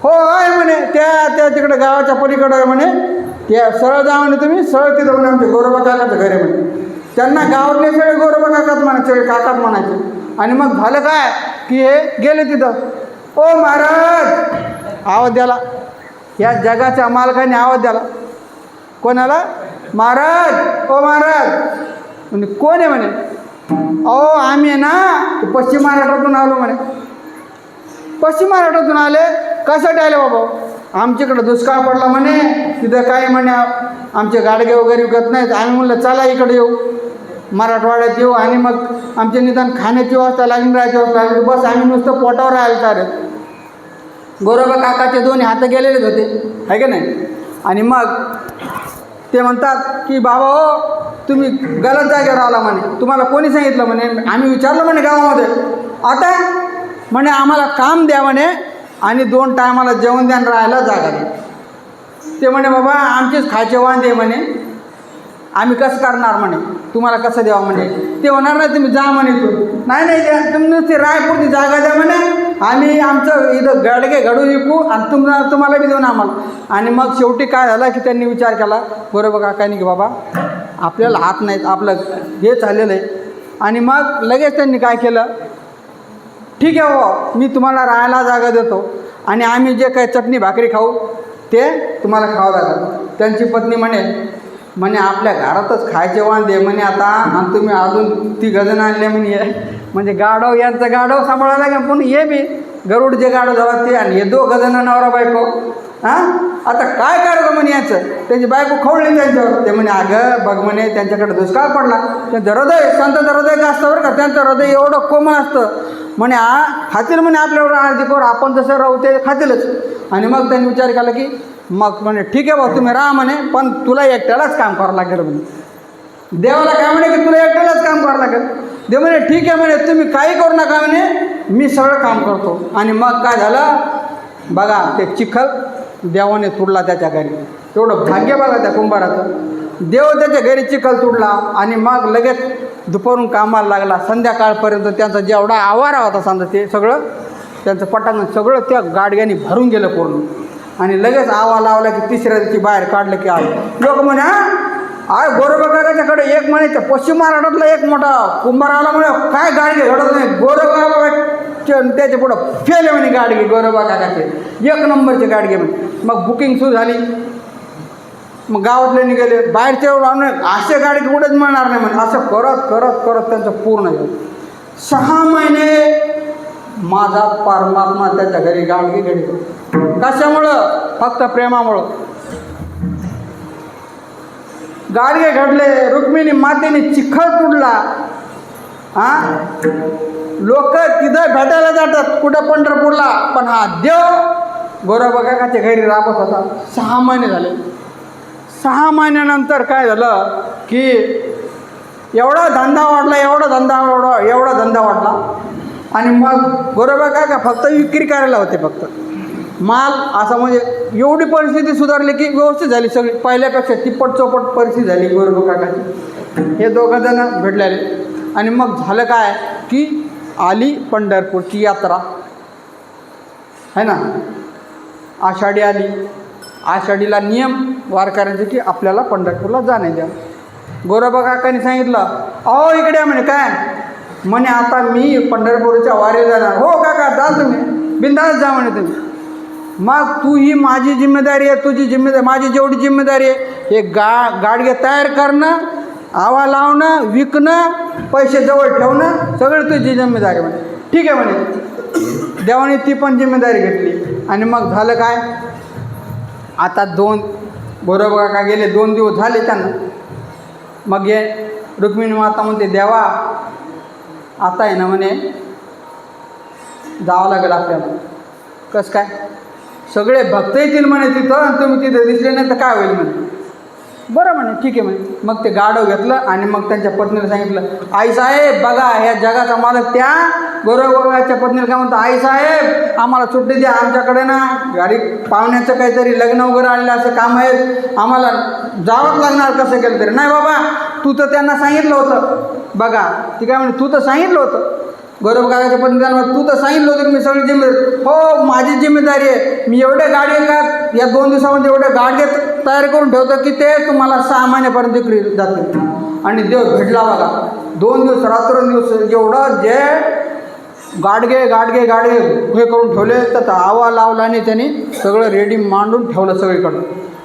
हो आहे म्हणे, त्या तिकडे गावाच्या पलीकडं आहे म्हणे, त्या सरळ जा म्हणे तुम्ही, सरळ तिथं म्हणे आमचे गोरोबा काकाचं घर आहे म्हणे. त्यांना गावातले सगळे गोरोबा काकाच म्हणायचे, काकाच म्हणायचे. आणि मग झालं काय की हे गेले तिथं. ओ महाराज आवाज द्याला, या जगाच्या मालकाने आवाज द्याला. कोणाला? महाराज. ओ महाराज. म्हणजे कोण आहे म्हणे? अहो आम्ही आहे ना पश्चिम महाराष्ट्रातून आलो म्हणे. पश्चिम महाराष्ट्रातून आले कशासाठी आले बाबा? आमच्याकडं दुष्काळ पडला म्हणे, तिथं काय म्हणे आमचे गाडगे वगैरे विकत नाहीत. आम्ही म्हणलं चला इकडे येऊ, मराठवाड्यात येऊ, आणि मग आमच्या निदान खाण्याची व्यवस्था लागली, राहायची व्यवस्था लागली, बस आम्ही नुसतं पोटावर राहायला तर. गोरोबा काकाचे दोन्ही हात गेलेलेच होते, आहे का नाही? आणि मग ते म्हणतात की बाबा हो तुम्ही गलत जागेवर आला म्हणे, तुम्हाला कोणी सांगितलं म्हणे? आम्ही विचारलं म्हणे गावामध्ये. आता म्हणे आम्हाला काम द्या म्हणे आणि 2 टायमाला जेवण द्या, राहायला जागा द्या. ते म्हणे बाबा आमचेच खायचे वांदे म्हणे, आम्ही कसं करणार म्हणे, तुम्हाला कसं द्यावं म्हणे? ते होणार नाही, तुम्ही जा म्हणे. नाही द्या, तुम्ही नुसती रायपुरती जागा द्या म्हणे, आम्ही आमचं इथं गाडगे घडून विकू आणि तुम्हाला बी देऊ ना आम्हाला. आणि मग शेवटी काय झालं की त्यांनी विचार केला बरोबर काकांनी की बाबा आपल्याला हात नाहीत, आपलं हे चाललेलं आहे. आणि मग लगेच त्यांनी काय केलं, ठीक आहे हो मी तुम्हाला राहायला जागा देतो आणि आम्ही जे काही चटणी भाकरी खाऊ ते तुम्हाला खावं लागेल. त्यांची पत्नी म्हणे म्हणे आपल्या घरातच खायचे वांदे म्हणे आता, आणि तुम्ही अजून ती गजन आणले म्हणे. म्हणजे गाढव यांचं गाढव सांभाळायला लागेल, पण हे बी गरुड जे गाढव झाला ते, आणि हे दोघं जण नवरा बायको. हां, आता काय करायचं म्हणे याचं. त्याची बायको खवळली त्यांच्यावर. ते म्हणे अगं बघ म्हणे त्यांच्याकडे दुष्काळ पडला. त्यांचं हृदय, संतांचं हृदय का असतं बरं का, त्यांचं हृदय एवढं कोमल असतं म्हणे. खातील म्हणे आपल्यावर अर्धी कोर, आपण जसं राहू ते खातीलच. आणि मग त्यांनी विचार केला की मग म्हणे ठीक आहे भाऊ तुम्ही राहा म्हणे, पण तुला एकट्यालाच काम करावं लागेल म्हणे. देवाला काय म्हणे की तुला एकट्यालाच काम करावं लागेल. देव म्हणे ठीक आहे म्हणे, तुम्ही काही करू नका म्हणे, मी सगळं काम करतो. आणि मग काय झालं बघा, ते चिखल देवाने तुडला त्याच्या घरी. तेवढं भाग्य बघा त्या कुंभाराचं. देव त्याच्या घरी चिखल तुडला आणि मग लगेच दुपारून कामाला लागला. संध्याकाळपर्यंत त्यांचा जेवढा आवारा होता समजा ते सगळं त्यांचं पटांगण सगळं त्या गाडग्याने भरून गेलं पूर्ण. आणि लगेच आवा लावला की तिसऱ्या दिवशी बाहेर काढलं की आलं. लोक म्हणे हां गोरोबाकाच्याकडे एक म्हणे त्या पश्चिम महाराष्ट्रातला एक मोठा कुंभार आला म्हणे, काय गाडगे घडत नाही. गोरोबा त्याच्या पुढं फेले म्हणे गाडगे, गोरोबा काकाचे एक नंबरचे गाडगे म्हणे. मग बुकिंग सुरू झाली. मग गावातले निघाले, बाहेरचे असे गाडगे कुठेच मिळणार नाही म्हणे. असं करत करत करत त्यांचं पूर्ण झालं. 6 महिने माझा परमात्मा त्याच्या घरी गाडगे घडले. कशामुळं? फक्त प्रेमामुळं. गाडगे घडले, रुक्मिणी मातेने चिखल तुडला. हां, लोक तिथं भेटायला जातात कुठं पंढरपूरला, पण हा देव गोरोबा काकाच्या घरी राबत होता. 6 महिने झाले. 6 महिन्यानंतर काय झालं की एवढा धंदा वाढला, एवढा धंदा वाढला. आणि मग गोरोबा काका फक्त विक्री करायला होते, फक्त माल असं. म्हणजे एवढी परिस्थिती सुधारली की व्यवस्थित झाली सगळी, पहिल्यापेक्षा तिप्पट चौपट परिस्थिती झाली गोरोबा काकाची. हे दोघं जण भेटलेले. आणि मग झालं काय की आली पंढरपूरची यात्रा है ना. आषाढी आली. आषाढीला नियम वारकऱ्यांचे की आपल्याला पंढरपूरला जाणे द्या. गोरोबा काकांनी सांगितलं अहो इकडे म्हणे. काय म्हणे आता मी पंढरपूरच्या वारी जाणार. हो काका जा तुम्ही, बिनधास्त जा म्हणे तुम्ही. मग तू ही माझी जिम्मेदारी आहे, तुझी जिम्मेदारी, माझी जेवढी जिम्मेदारी आहे हे गाडगे तयार करणं, आवा लावणं, विकणं, पैसे जवळ ठेवणं, सगळं तुझी जिम्मेदारी म्हणे. ठीक आहे म्हणे. देवाने ती पण जिम्मेदारी घेतली. आणि मग झालं काय, आता गोरोबा काका गेले, 2 दिवस झाले त्यांना. मग हे रुक्मिणी माता म्हणते देवा आता आहे ना म्हणे जावं लागेल आपल्याला. कसं काय? सगळे भक्त येतील म्हणे तिथं, आणि तुम्ही तिथे दिसले नाही तर काय होईल म्हणे. बरं म्हणे ठीक आहे म्हणे. मग ते गाढव घेतलं आणि मग त्यांच्या पत्नीला सांगितलं आईसाहेब बघा ह्या जगाचा मालक त्या गोरोबाच्या पत्नीला काय म्हणतो, आईसाहेब आम्हाला सुट्टी द्या, आमच्याकडे ना घरी पाहुण्याचं काहीतरी लग्न वगैरे आलेलं असं काम आहे, आम्हाला जावंच लागणार कसं केलं तरी. नाही बाबा तू तर त्यांना सांगितलं होतं. बघा ती काय म्हणे, तू तर सांगितलं होतं. गोरोबा काकाच्या पत्नीला तू तर सांगितलं होतं की मी सगळी जिम्मेदारी. हो माझी जिम्मेदारी आहे. मी एवढे गाडगे का या 2 दिवसामध्ये एवढे गाडगे तयार करून ठेवतो की ते तुम्हाला 6 महिन्यापर्यंत विक्री जातील. आणि देव भेटला बघा. 2 दिवस रात्रंदिवस एवढं जे गाडगे हे करून ठेवले, तर आवा लावला आणि त्यांनी सगळं रेडी मांडून ठेवलं सगळीकडं.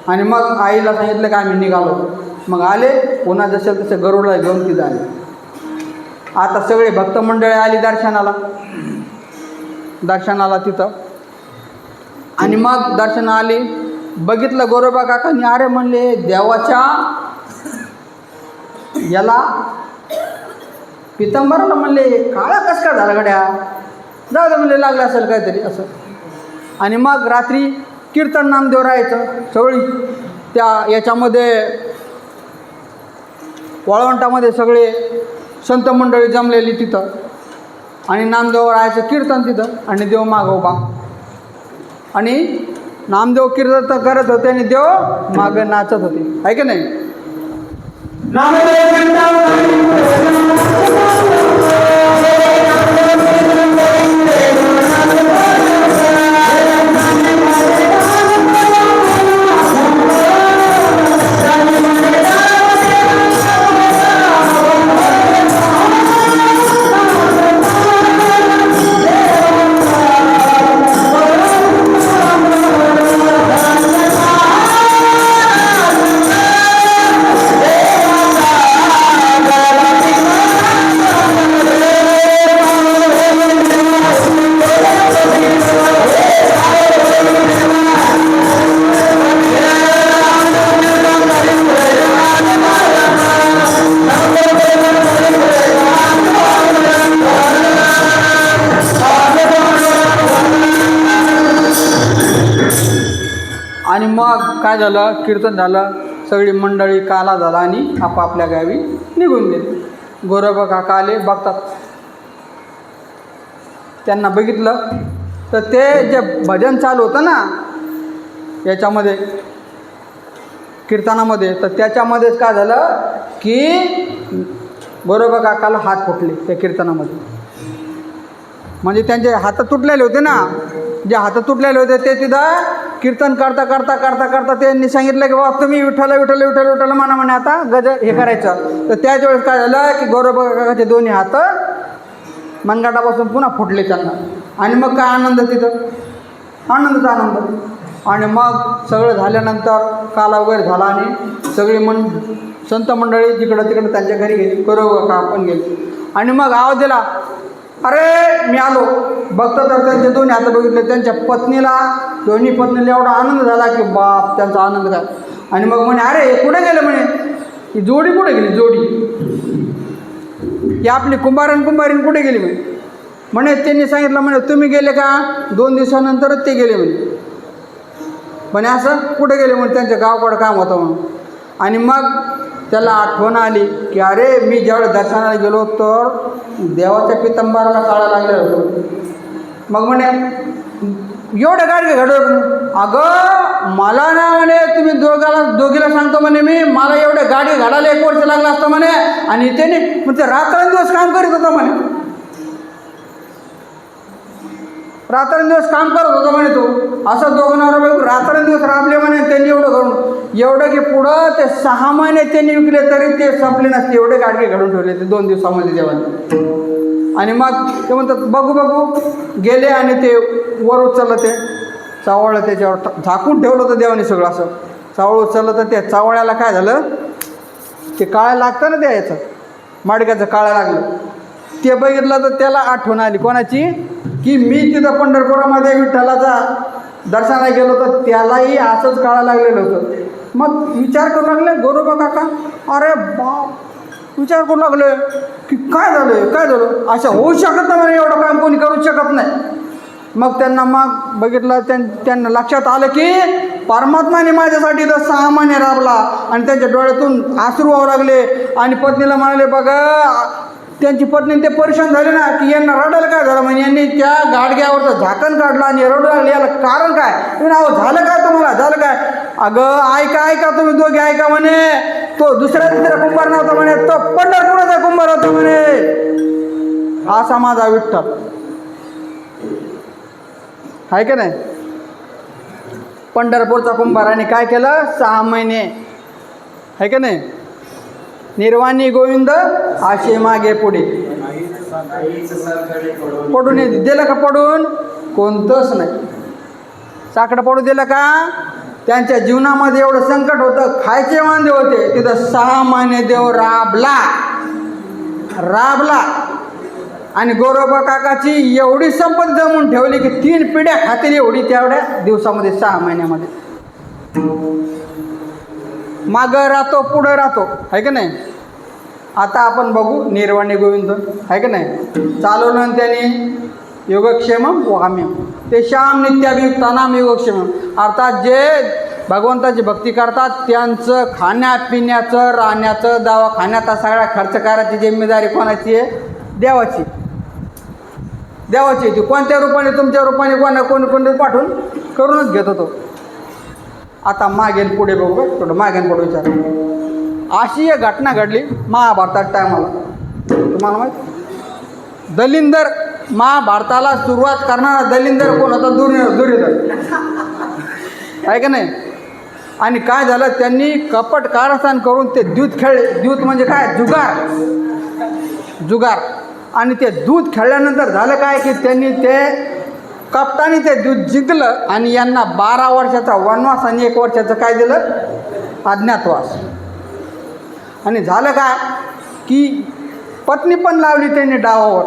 आणि मग आईला सांगितलं की आम्ही निघालो. मग आले पुन्हा जसं तसं गरुडला घेऊन तिथं आले. आता सगळे भक्त मंडळी आली दर्शनाला तिथं. आणि मग दर्शन आली, बघितलं गोरोबा काकांनी. अरे म्हणले देवाच्या याला पितांबराला म्हणले काळा कस काय झाला गड्या, जाऊ दे म्हणले लागलं असेल काहीतरी असं. आणि मग रात्री कीर्तन नामदेव राहायचं सगळी त्या याच्यामध्ये वाळवंटामध्ये सगळे संत मंडळी जमलेली तिथं. आणि नामदेव राहायचं कीर्तन तिथं. आणि देव मागं उभा. आणि नामदेव कीर्तन करत होते आणि देव मागं नाचत होते, आहे की नाही. काय झालं, कीर्तन झालं, सगळी मंडळी काला झाला आणि आपापल्या गावी निघून गेली. गोरोबा काका आले, बघतात, त्यांना बघितलं तर ते जे भजन चालू होतं ना याच्यामध्ये कीर्तनामध्ये, तर त्याच्यामध्येच काय झालं की गोरोबा काकाला हात फुटले त्या कीर्तनामध्ये. म्हणजे त्यांचे हात तुटलेले होते ना, जे हात तुटलेले होते ते तिथं कीर्तन करता करता करता करता त्यांनी सांगितलं की बाबा तुम्ही विठ्ठल विठ्ठल विठ्ठल विठ्ठल म्हणा म्हणे, आता गज हे करायचं. तर त्याच वेळेस काय झालं की गोरोबा काकाचे दोन्ही हात मनगटापासून पुन्हा फुटले त्यांना. आणि मग काय आनंद, तिथं आनंदचा आनंद. आणि मग सगळं झाल्यानंतर काला वगैरे झाला आणि सगळी संत मंडळी जिकडं तिकडं त्यांच्या घरी गेली, गोरोबा काका पण गेले. आणि मग आवाज दिला, अरे मी आलो. बघतो तर त्यांचे दोन्ही हात बघितले, त्यांच्या पत्नीला, दोन्ही पत्नीला एवढा आनंद झाला की बाप, त्यांचा आनंद काय. आणि मग म्हणे, अरे कुठे गेले म्हणे, ही जोडी कुठे गेली, जोडी ही आपली कुंभारीण कुठे गेली म्हणे. त्यांनी सांगितलं म्हणे तुम्ही गेले का, 2 दिवसानंतरच ते गेले म्हणे. असं कुठे गेले म्हणे, त्यांच्या गावाकडं काम होतं म्हणून. आणि मग त्याला आठवण आली की अरे मी ज्यावेळेस दर्शनाला गेलो तर देवाच्या पितंबराला काळा लागलेला होतो. मग म्हणे एवढं गाडी घडवलं, अगं मला ना म्हणे तुम्ही दोघीला सांगतो म्हणे मी, मला एवढं गाडी घडायला 1 वर्ष लागलं असतं म्हणे. आणि त्याने म्हणजे रात्रंदिवस काम करीत होता म्हणे, रात्रंदिवस काम करत होता म्हणे तो. असं दोघं नवरा बायको रात्रंदिवस राबले म्हणे त्यांनी एवढं करून, एवढं की पुढं ते 6 महिने त्यांनी विकले तरी ते संपले नसते, एवढे गाडगे घडून ठेवले ते 2 दिवसामध्ये देवाने. आणि मग ते म्हणतात बघू बघू गेले आणि ते वर उचललं, ते चावळलं, त्याच्यावर झाकून ठेवलं होतं देवाने सगळं. असं चावळ उचललं तर त्या चावळ्याला काय झालं, ते काळं लागतं ना त्या याचं माडक्याचं काळं लागलं. ते बघितलं तर त्याला आठवण आली कोणाची, की मी तिथं पंढरपुरामध्ये विठ्ठलाचा दर्शनाला गेलो तर त्यालाही असंच काळं लागलेलं होतं. मग विचार करू लागले गोरोबा काका, अरे बाप, विचार करू लागले की काय झालं, असं होऊ शकत नाही म्हणे, एवढं काम कोणी करू शकत नाही. मग त्यांना मग बघितलं, त्यांना लक्षात आलं की परमात्माने माझ्यासाठी तर 6 महिने राबला. आणि त्यांच्या डोळ्यातून अश्रू व्हावं लागले. आणि पत्नीला म्हणाले, बघा त्यांची पत्नी ते परेशान झाले ना की यांना रडायला काय झालं म्हणजे, यांनी त्या गाडग्यावरचं झाकण काढलं आणि रडू लागले, याला कारण काय. झालं काय तुम्हाला, झालं काय. अगं ऐका तुम्ही दोघे ऐका म्हणे, तो दुसरा कुंभार नव्हता म्हणे, तो पंढरपुराचा कुंभार होता म्हणे. असा माझा विठ्ठल आहे का नाही. पंढरपूरचा कुंभाराने काय केलं, 6 महिने आहे का नाही, निर्वाणी गोविंद आशे मागे पुढे पडून दिलं का, पडून कोणतंच नाही. साकडं पडू दिलं का. त्यांच्या जीवनामध्ये एवढं संकट होतं, खायचे वांदे होते, तिथं 6 महिने देव राबला. आणि गोरोबा काकाची एवढी संपत्ती जमून ठेवली की 3 पिढ्या खातील एवढी तेवढ्या दिवसामध्ये, 6 महिन्यामध्ये. मागं राहतो पुढं राहतो आहे का नाही. आता आपण बघू निर्वाणी गोविंद आहे का नाही. चालवलं त्यांनी योगक्षेमम वाम्यम, ते श्याम नित्याभियुक्तानाम योगक्षेमम. अर्थात जे भगवंताची भक्ती करतात त्यांचं खाण्यापिण्याचं, राहण्याचं, दवाखान्याचा सगळा खर्च करायची जिम्मेदारी कोणाची आहे, देवाची. ती कोणत्या रूपाने, तुमच्या रूपाने कोणी पाठवून करूनच घेत होतो. आता मागेन पुढे बघू, थोडं मागेन पुढे विचार. अशी एक घटना घडली महाभारतात टायमाला, तुम्हाला माहीत. दलिंदर, महाभारताला सुरुवात करणारा दलिंदर कोण होता, दुर्योधन आहे का नाही. आणि काय झालं, त्यांनी कपट कारस्थान करून ते दूध खेळले. दूध म्हणजे काय, जुगार. आणि ते दूध खेळल्यानंतर झालं काय की त्यांनी ते कपटाने ते दूध जिंकलं आणि यांना 12 वर्षाचा वनवास आणि 1 वर्षाचं काय दिलं, अज्ञातवास. आणि झालं काय की पत्नी पण लावली त्यांनी डावावर.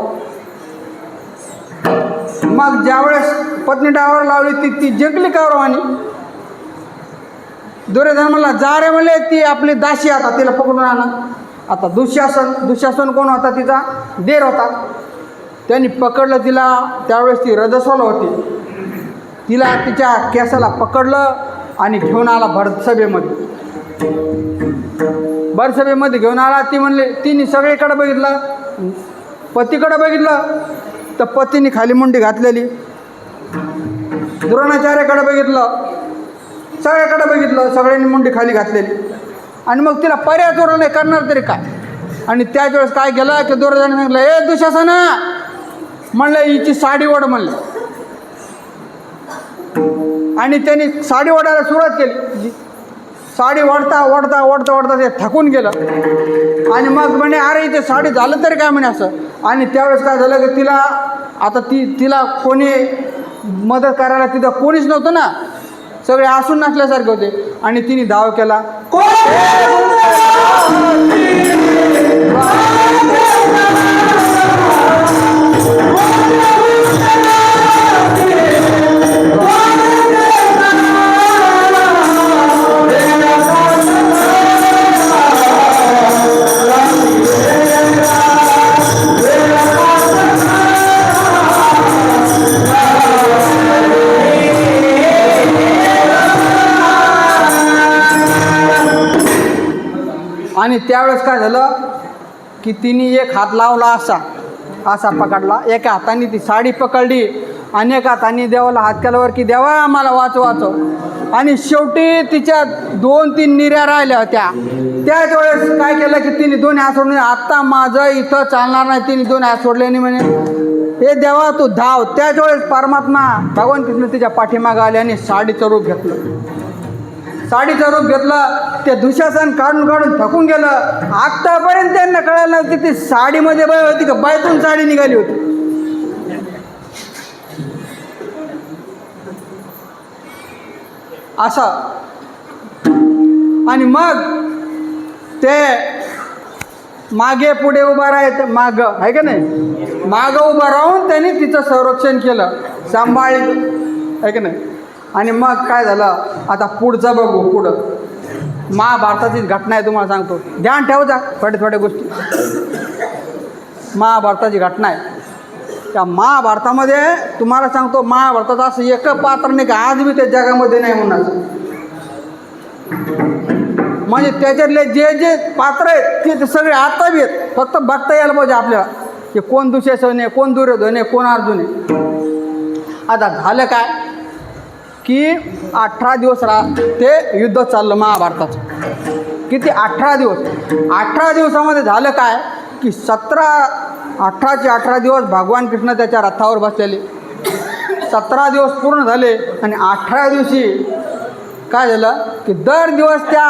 मग ज्यावेळेस पत्नी डावावर लावली ती जिंकली कौरवानी. दुर्योधन म्हणला जा रे म्हणले, ती आपली दासी, आता तिला पकडून आणा. आता दुःशासन कोण होता, तिचा देर होता. त्यांनी पकडलं तिला, त्यावेळेस ती रजस्वाला होती. तिला तिच्या केसाला पकडलं आणि घेऊन आला भरसभेमध्ये. भरसभेमध्ये घेऊन आला. ती म्हणले, तिने सगळीकडे बघितलं, पतीकडे बघितलं तर पतीने खाली मुंडी घातलेली, द्रोणाचार्याकडे बघितलं, सगळ्याकडे बघितलं, सगळ्यांनी मुंडी खाली घातलेली. आणि मग तिला पर्याय जोडला नाही, करणार तरी काय. आणि त्याच वेळेस काय केलं की दुर्योधनाने सांगितलं, ए दुःशासना, म्हणलं हिची साडी ओढ म्हणलं. आणि त्यांनी साडी ओढायला सुरुवात केली. साडी ओढता ओढता ओढता ओढता ते थकून गेलं. आणि मग म्हणे, अरे इथे साडी झालं तरी काय म्हणे असं. आणि त्यावेळेस काय झालं की तिला आता तिला कोणी मदत करायला तिथं कोणीच नव्हतं ना, सगळे हसून नसल्यासारखे होते. आणि तिने धाव केला. आणि त्यावेळेस काय झालं की तिने एक हात लावला, असा पकडला, एका हाताने ती साडी पकडली आणि एका हाताने देवाला हात केल्यावर की देवा आम्हाला वाचव. आणि शेवटी तिच्या 2-3 निर्या राहिल्या होत्या. त्याच वेळेस काय केलं की तिने दोन्ही हात सोडले. आत्ता माझं इथं चालणार नाही. तिने दोन्ही हात सोडले आणि म्हणे, हे देवा तू धाव. त्याच वेळेस परमात्मा भगवान कृष्ण तिच्या पाठीमागं आले आणि साडीचं रूप घेतलं. साडीचं रूप घेतलं. ते दुःशासन काढून काढून थकून गेलं. आत्तापर्यंत त्यांना कळालं नव्हतं ती साडीमध्ये बाई होती का बाईतून साडी निघाली होती. असं. आणि मग ते मागे पुढे उभा राहायचं, मागं आहे का नाही, मागं उभं राहून त्यांनी तिचं संरक्षण केलं, सांभाळलं आहे का नाही. आणि मग काय झालं, आता पुढचं बघू. पुढं महाभारताचीच घटना आहे, तुम्हाला सांगतो, ध्यान ठेवजा थोड्या गोष्टी. महाभारताची घटना आहे. त्या महाभारतामध्ये तुम्हाला सांगतो, महाभारताचं असं एक पात्र नाही का आज बी त्या जगामध्ये नाही म्हणणार. म्हणजे त्याच्यातले जे जे पात्र आहेत ते सगळे आता बी आहेत, फक्त बघता यायला पाहिजे आपल्याला की कोण दुःशासन आहे, कोण दुर्योधन आहे, कोण अर्जुन आहे. आता झालं काय की 18 दिवस ते युद्ध चाललं महाभारताचं. किती 18 दिवस. 18 दिवसामध्ये झालं काय की 18 दिवस भगवान कृष्ण त्याच्या रथावर बसलेले. 17 दिवस पूर्ण झाले आणि 18 दिवशी काय झालं की दर दिवस त्या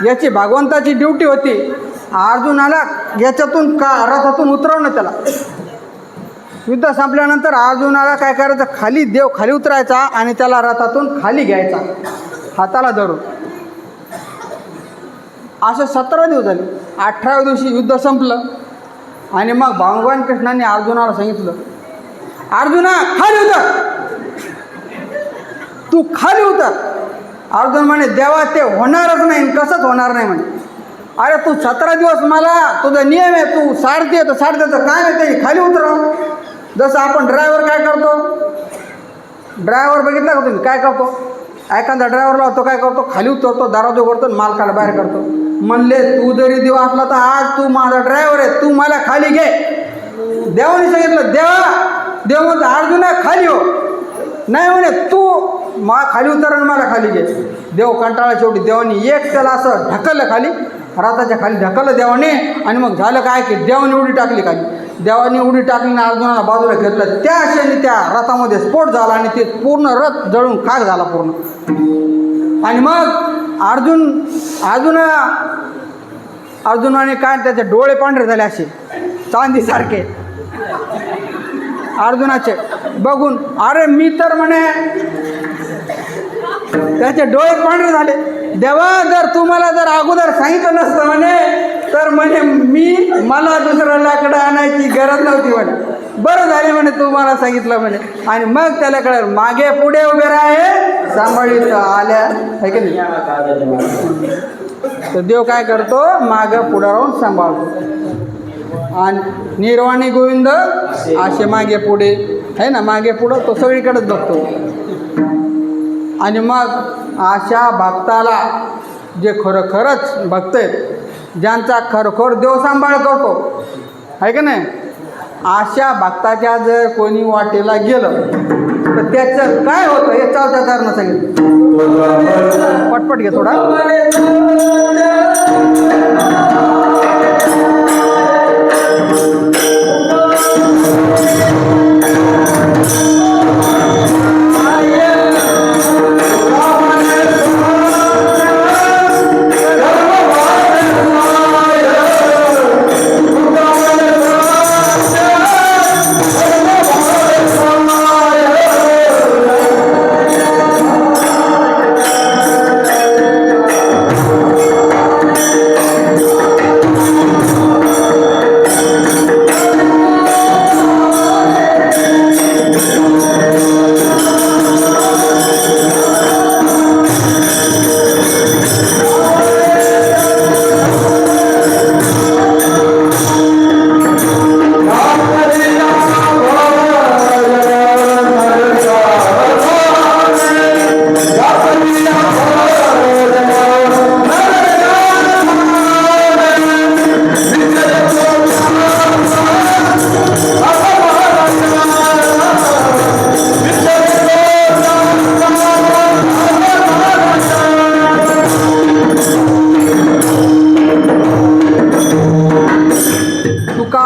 याची भगवंताची ड्युटी होती अर्जुनाला याच्यातून रथातून उतरवणं. त्याला युद्ध संपल्यानंतर अर्जुनाला काय करायचं, देव खाली उतरायचा आणि त्याला रथातून खाली घ्यायचा हाताला धरून. असं 17 दिवस झाले. 18व्या दिवशी युद्ध संपलं आणि मग भगवान कृष्णाने अर्जुनाला सांगितलं, अर्जुना खाली उतर, तू खाली उतर. अर्जुन म्हणे, देवा ते होणारच नाही, कसंच होणार नाही म्हणे. अरे तू 17 दिवस मला तुझा नियम आहे, तू सारथी आहे तर सारथ्याचं काय आहे ते खाली उतरव. जसं आपण ड्रायव्हर काय करतो, ड्रायव्हर बघितला का तुम्ही काय करतो, एखादा ड्रायव्हरला होतो काय करतो, खाली उतरतो, दरवाजा उघडतो, मालकाला बाहेर करतो. म्हणले तू जरी देव असला तर आज तू माझा ड्रायव्हर आहे, तू मला खाली घे. देवाने सांगितलं, देव म्हणतो अर्जुना खाली हो. नाही म्हणे, तू खाली उतर आणि मला खाली घे. देव कंटाळा. शेवटी देवाने एक त्याला असं ढकललं खाली, रथाच्या खाली ढकललं देवाने. आणि मग झालं काय की देवाने उडी टाकली खाली. देवाने उडी टाकली आणि अर्जुनाला बाजूला घेतलं. त्या क्षणी त्या रथामध्ये स्फोट झाला आणि ते पूर्ण रथ जळून खाक झाला पूर्ण. आणि मग अर्जुनाने काय त्याचे डोळे पांढरे झाले असे चांदीसारखे अर्जुनाचे बघून. अरे मी तर म्हणे त्याचे डोळे पांढरे झाले. देवा जर तुम्हाला अगोदर सांगितलं नसतं म्हणे तर म्हणे मला दुसरं लाकडं आणायची गरज नव्हती म्हणे. बरं झाले म्हणे तुम्हाला सांगितलं म्हणे. आणि मग त्याला कळलं मागे पुढे उभे राहे सांभाळीत आल्या आहे की नाही. तर देव काय करतो, मागं पुढं राहून सांभाळतो. आणि निर्वाणी गोविंद असे मागे पुढे आहे ना, मागे पुढं तो सगळीकडेच बघतो. आणि मग अशा भक्ताला जे खरोखरच भक्त आहेत, ज्यांचा खरोखर देव सांभाळ करतो आहे का नाही, अशा भक्ताच्या जर कोणी वाटेला गेलं तर त्याचं काय होतं हे चौथ्या कारण सांगितलं. पटपट घे थोडा.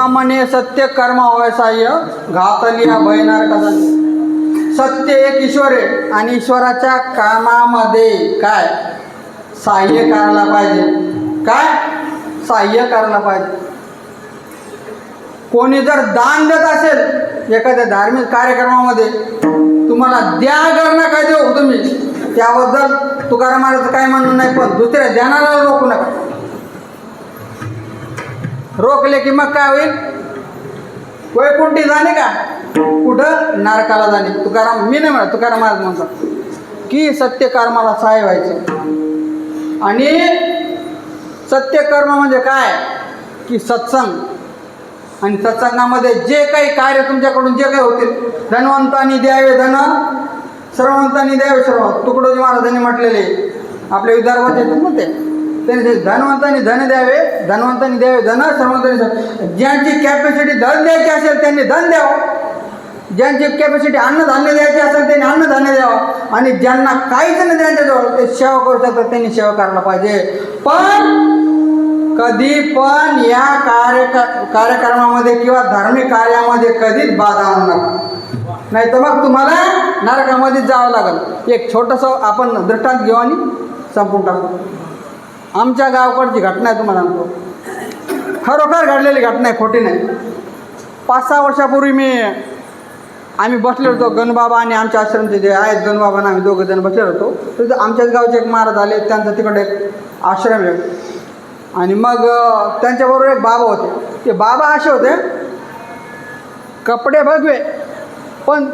म्हणे सत्य कर्म होय साह्य घातलिया भयनार कसा. सत्य एक ईश्वर आहे आणि ईश्वराच्या कामामध्ये काय साह्य करायला पाहिजे, काय साह्य करायला पाहिजे. कोणी जर दान देत असेल एखाद्या धार्मिक कार्यक्रमामध्ये, तुम्हाला द्या करणं काय देऊ तुम्ही, त्याबद्दल तुकाराम महाराजांचं काय म्हणणं नाही, पण दुसऱ्या ध्यानाला रोखू नका. रोखले की मग काय होईल, वैकुंठी जाणे का कुठं नरकाला जाणे. तुकाराम मी नाही म्हणत, तुकाराम महाराज म्हणतात की सत्य कर्माला सहाय्य व्हायचं. आणि सत्य कर्म म्हणजे काय की सत्संग, आणि सत्संगामध्ये जे काही कार्य तुमच्याकडून जे काही होतील, धनवंतांनी द्यावे धन, श्रवंतांनी द्यावे श्रव. तुकडोजी महाराजांनी म्हटलेले आपल्या विदर्भात येतात ना ते, त्यांनी धनवंतांनी धन द्यावे, धनवंतांनी द्यावे धन, श्रवंतांनी. ज्यांची कॅपॅसिटी धन द्यायची असेल त्यांनी धन द्यावं, ज्यांची कॅपॅसिटी अन्नधान्य द्यायची असेल त्यांनी अन्नधान्य द्यावं, आणि ज्यांना काहीच नाही त्यांच्याजवळ ते सेवा करू शकतात त्यांनी सेवा करायला पाहिजे. पण कधी पण या कार्यक्रमामध्ये किंवा धार्मिक कार्यामध्ये कधीच बाधा आणू नका, नाही तर मग तुम्हाला नरकामध्येच जावं लागेल. एक छोटंसं आपण दृष्टांत घेऊ आणि संपून टाकू. आमच्या गावाकडची घटना आहे तुम्हाला सांगतो, खरोखर घडलेली घटना आहे, खोटी नाही. 5-6 वर्षापूर्वी आम्ही बसलो होतो, गणबाबा आणि आमच्या आश्रमचे जे आहेत गणबाबा आम्ही दोघं जण बसलेलो होतो. तर आमच्याच गावचे एक महाराज आले, त्यांचा तिकडे एक आश्रम आहे, आणि मग त्यांच्याबरोबर एक बाबा होते. ते बाबा असे होते, कपडे भगवे, पण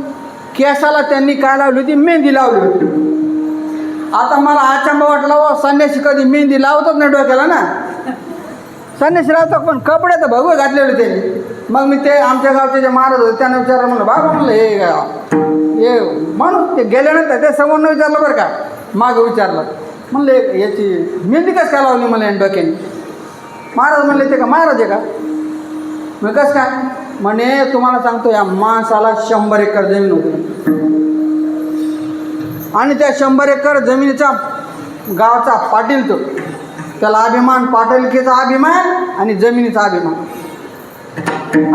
केसाला त्यांनी काय लावली होती, मेहंदी लावली होती. आता मला अचंबा वाटला, व संन्यासी कधी मेहंदी लावतच नाही डोक्याला ना, संन्यासी लावतात पण कपडे तर भगवे घातलेले त्यांनी. मग मी ते आमच्या गावचे जे महाराज होते त्यांना विचारलं, म्हणलं बाबा म्हणलं हे म्हणून ते गेल्यानंतर ते समोरनं विचारलं बरं का, मागं विचारलं, म्हणलं याची मेहंदी कसं काय लावली मला या डोक्याने. महाराज म्हणले ते का महाराज आहे का, मग कसं काय म्हणे, तुम्हाला सांगतो या माणसाला 100 एकर जमीन होती, आणि त्या 100 एकर जमिनीचा गावचा पाटील तो, त्याला अभिमान, पाटीलकीचा अभिमान आणि जमिनीचा अभिमान.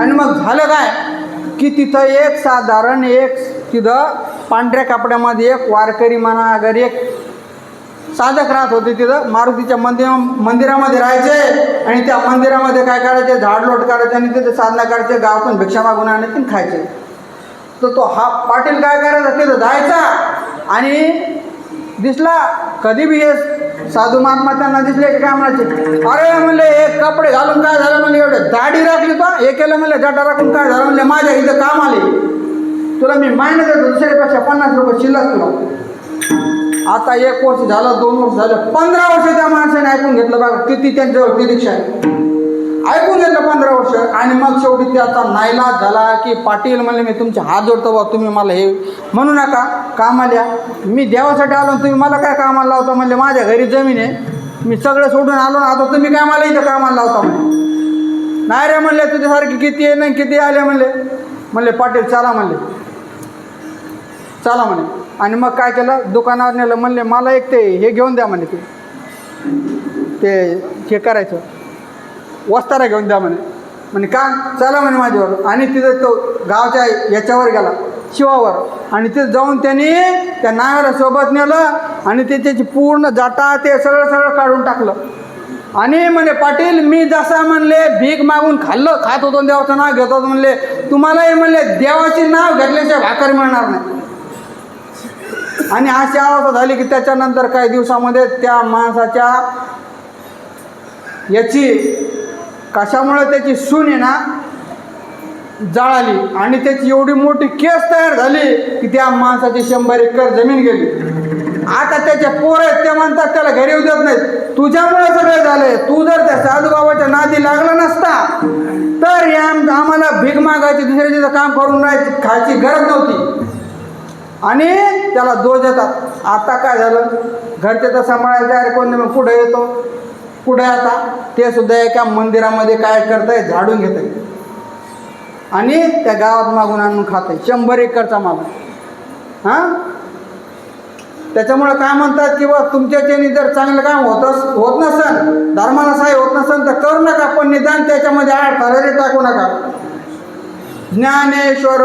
आणि मग झालं काय की तिथं एक साधारण तिथं पांढऱ्या कपड्यामध्ये एक वारकरी म्हणा अगर एक साधक राहत होते. तिथं मारुतीच्या मंदिरामध्ये राहायचे, आणि त्या मंदिरामध्ये काय करायचे, झाडलोट करायचे आणि तिथे साधना करायचे, गावातून भिक्षा मागून आणायचे आणि खायचे. तर तो हा पाटील काय करायचा, तिथं जायचा, आणि दिसला कधी बी हे साधू महात्मा त्यांना दिसले की काय म्हणायचे, अरे म्हणले हे कपडे घालून काय झालं, म्हणले एवढे दाढी राखली तो, हे केलं म्हणले जटा राखून काय झालं, म्हणले माझ्या इथं काम आले, तुला मी महिना देतो दुसऱ्यापेक्षा 50 रुपये शिल्लक तुला. आता 1 वर्ष झालं, 2 वर्ष झालं, 15 वर्ष त्या माणसाने ऐकून घेतलं बघा, किती त्यांच्यावर निरीक्षा आहे. ऐकून घेतलं 15 वर्ष. आणि मग शेवटी त्याचा नाईलाज झाला की पाटील म्हणले मी तुमचे हात जोडतो बा, तुम्ही मला हे म्हणू नका, कामाला या. मी देवासाठी आलो तुम्ही मला काय कामाला लावता म्हणले, माझ्या घरी जमीन आहे, मी सगळं सोडून आलो ना, आता तुम्ही काय मला इथं कामाला लावता म्हणले. नाही रे म्हणले, तुझ्यासारखे किती आहे नाही किती आले म्हणले पाटील चला म्हणले, चला म्हणे. आणि मग काय केलं, दुकानावर नेलं. म्हणले मला एक ते हे घेऊन द्या म्हणे, ते हे करायचं वस्तारा घेऊन द्या म्हणे का, चला म्हणे माझ्यावर. आणि तिथं तो गावच्या याच्यावर गेला शिवावर, आणि तिथं जाऊन त्यांनी त्या नावाला सोबत नेलं आणि ते त्याची पूर्ण जाटा ते सगळं काढून टाकलं. आणि म्हणे पाटील मी जसा म्हणले भीक मागून खात होतो देवाचं नाव घेत होतो म्हणले, तुम्हालाही म्हणले देवाचे नाव घेतल्याशिवाय भाकर मिळणार नाही. आणि अशी अवस्था झाली की त्याच्यानंतर काही दिवसामध्ये त्या माणसाच्या याची कशामुळे त्याची सून आहे ना जळाली आणि त्याची एवढी मोठी केस तयार झाली की त्या माणसाची 100 एकर जमीन गेली. आता त्याचे पोरं आहेत ते म्हणतात त्याला घरी येऊ देत नाहीत, तुझ्यामुळे सगळं झालंय, तू जर त्या साधूबाबाच्या नादी लागला नसता तर आम्हाला भीक मागायची दुसऱ्या दिवशी काम करून खायची गरज नव्हती. आणि त्याला दोष देतात. आता काय झालं, घरचे तर सांभाळायचे, अरे कोण मग पुढे येतो, पुढे आता ते सुद्धा एका मंदिरामध्ये काय करत आहे, झाडून घेत आहे आणि त्या गावात मागून आणून खात आहे 100 एकरचा माल. हां, त्याच्यामुळे काय म्हणतात की बा तुमच्याच्याने जर चांगलं काम होत नसेल, धर्माला सहाय्य होत नसेल तर करू नका, पण निदान त्याच्यामध्ये थरारी टाकू नका. ज्ञानेश्वर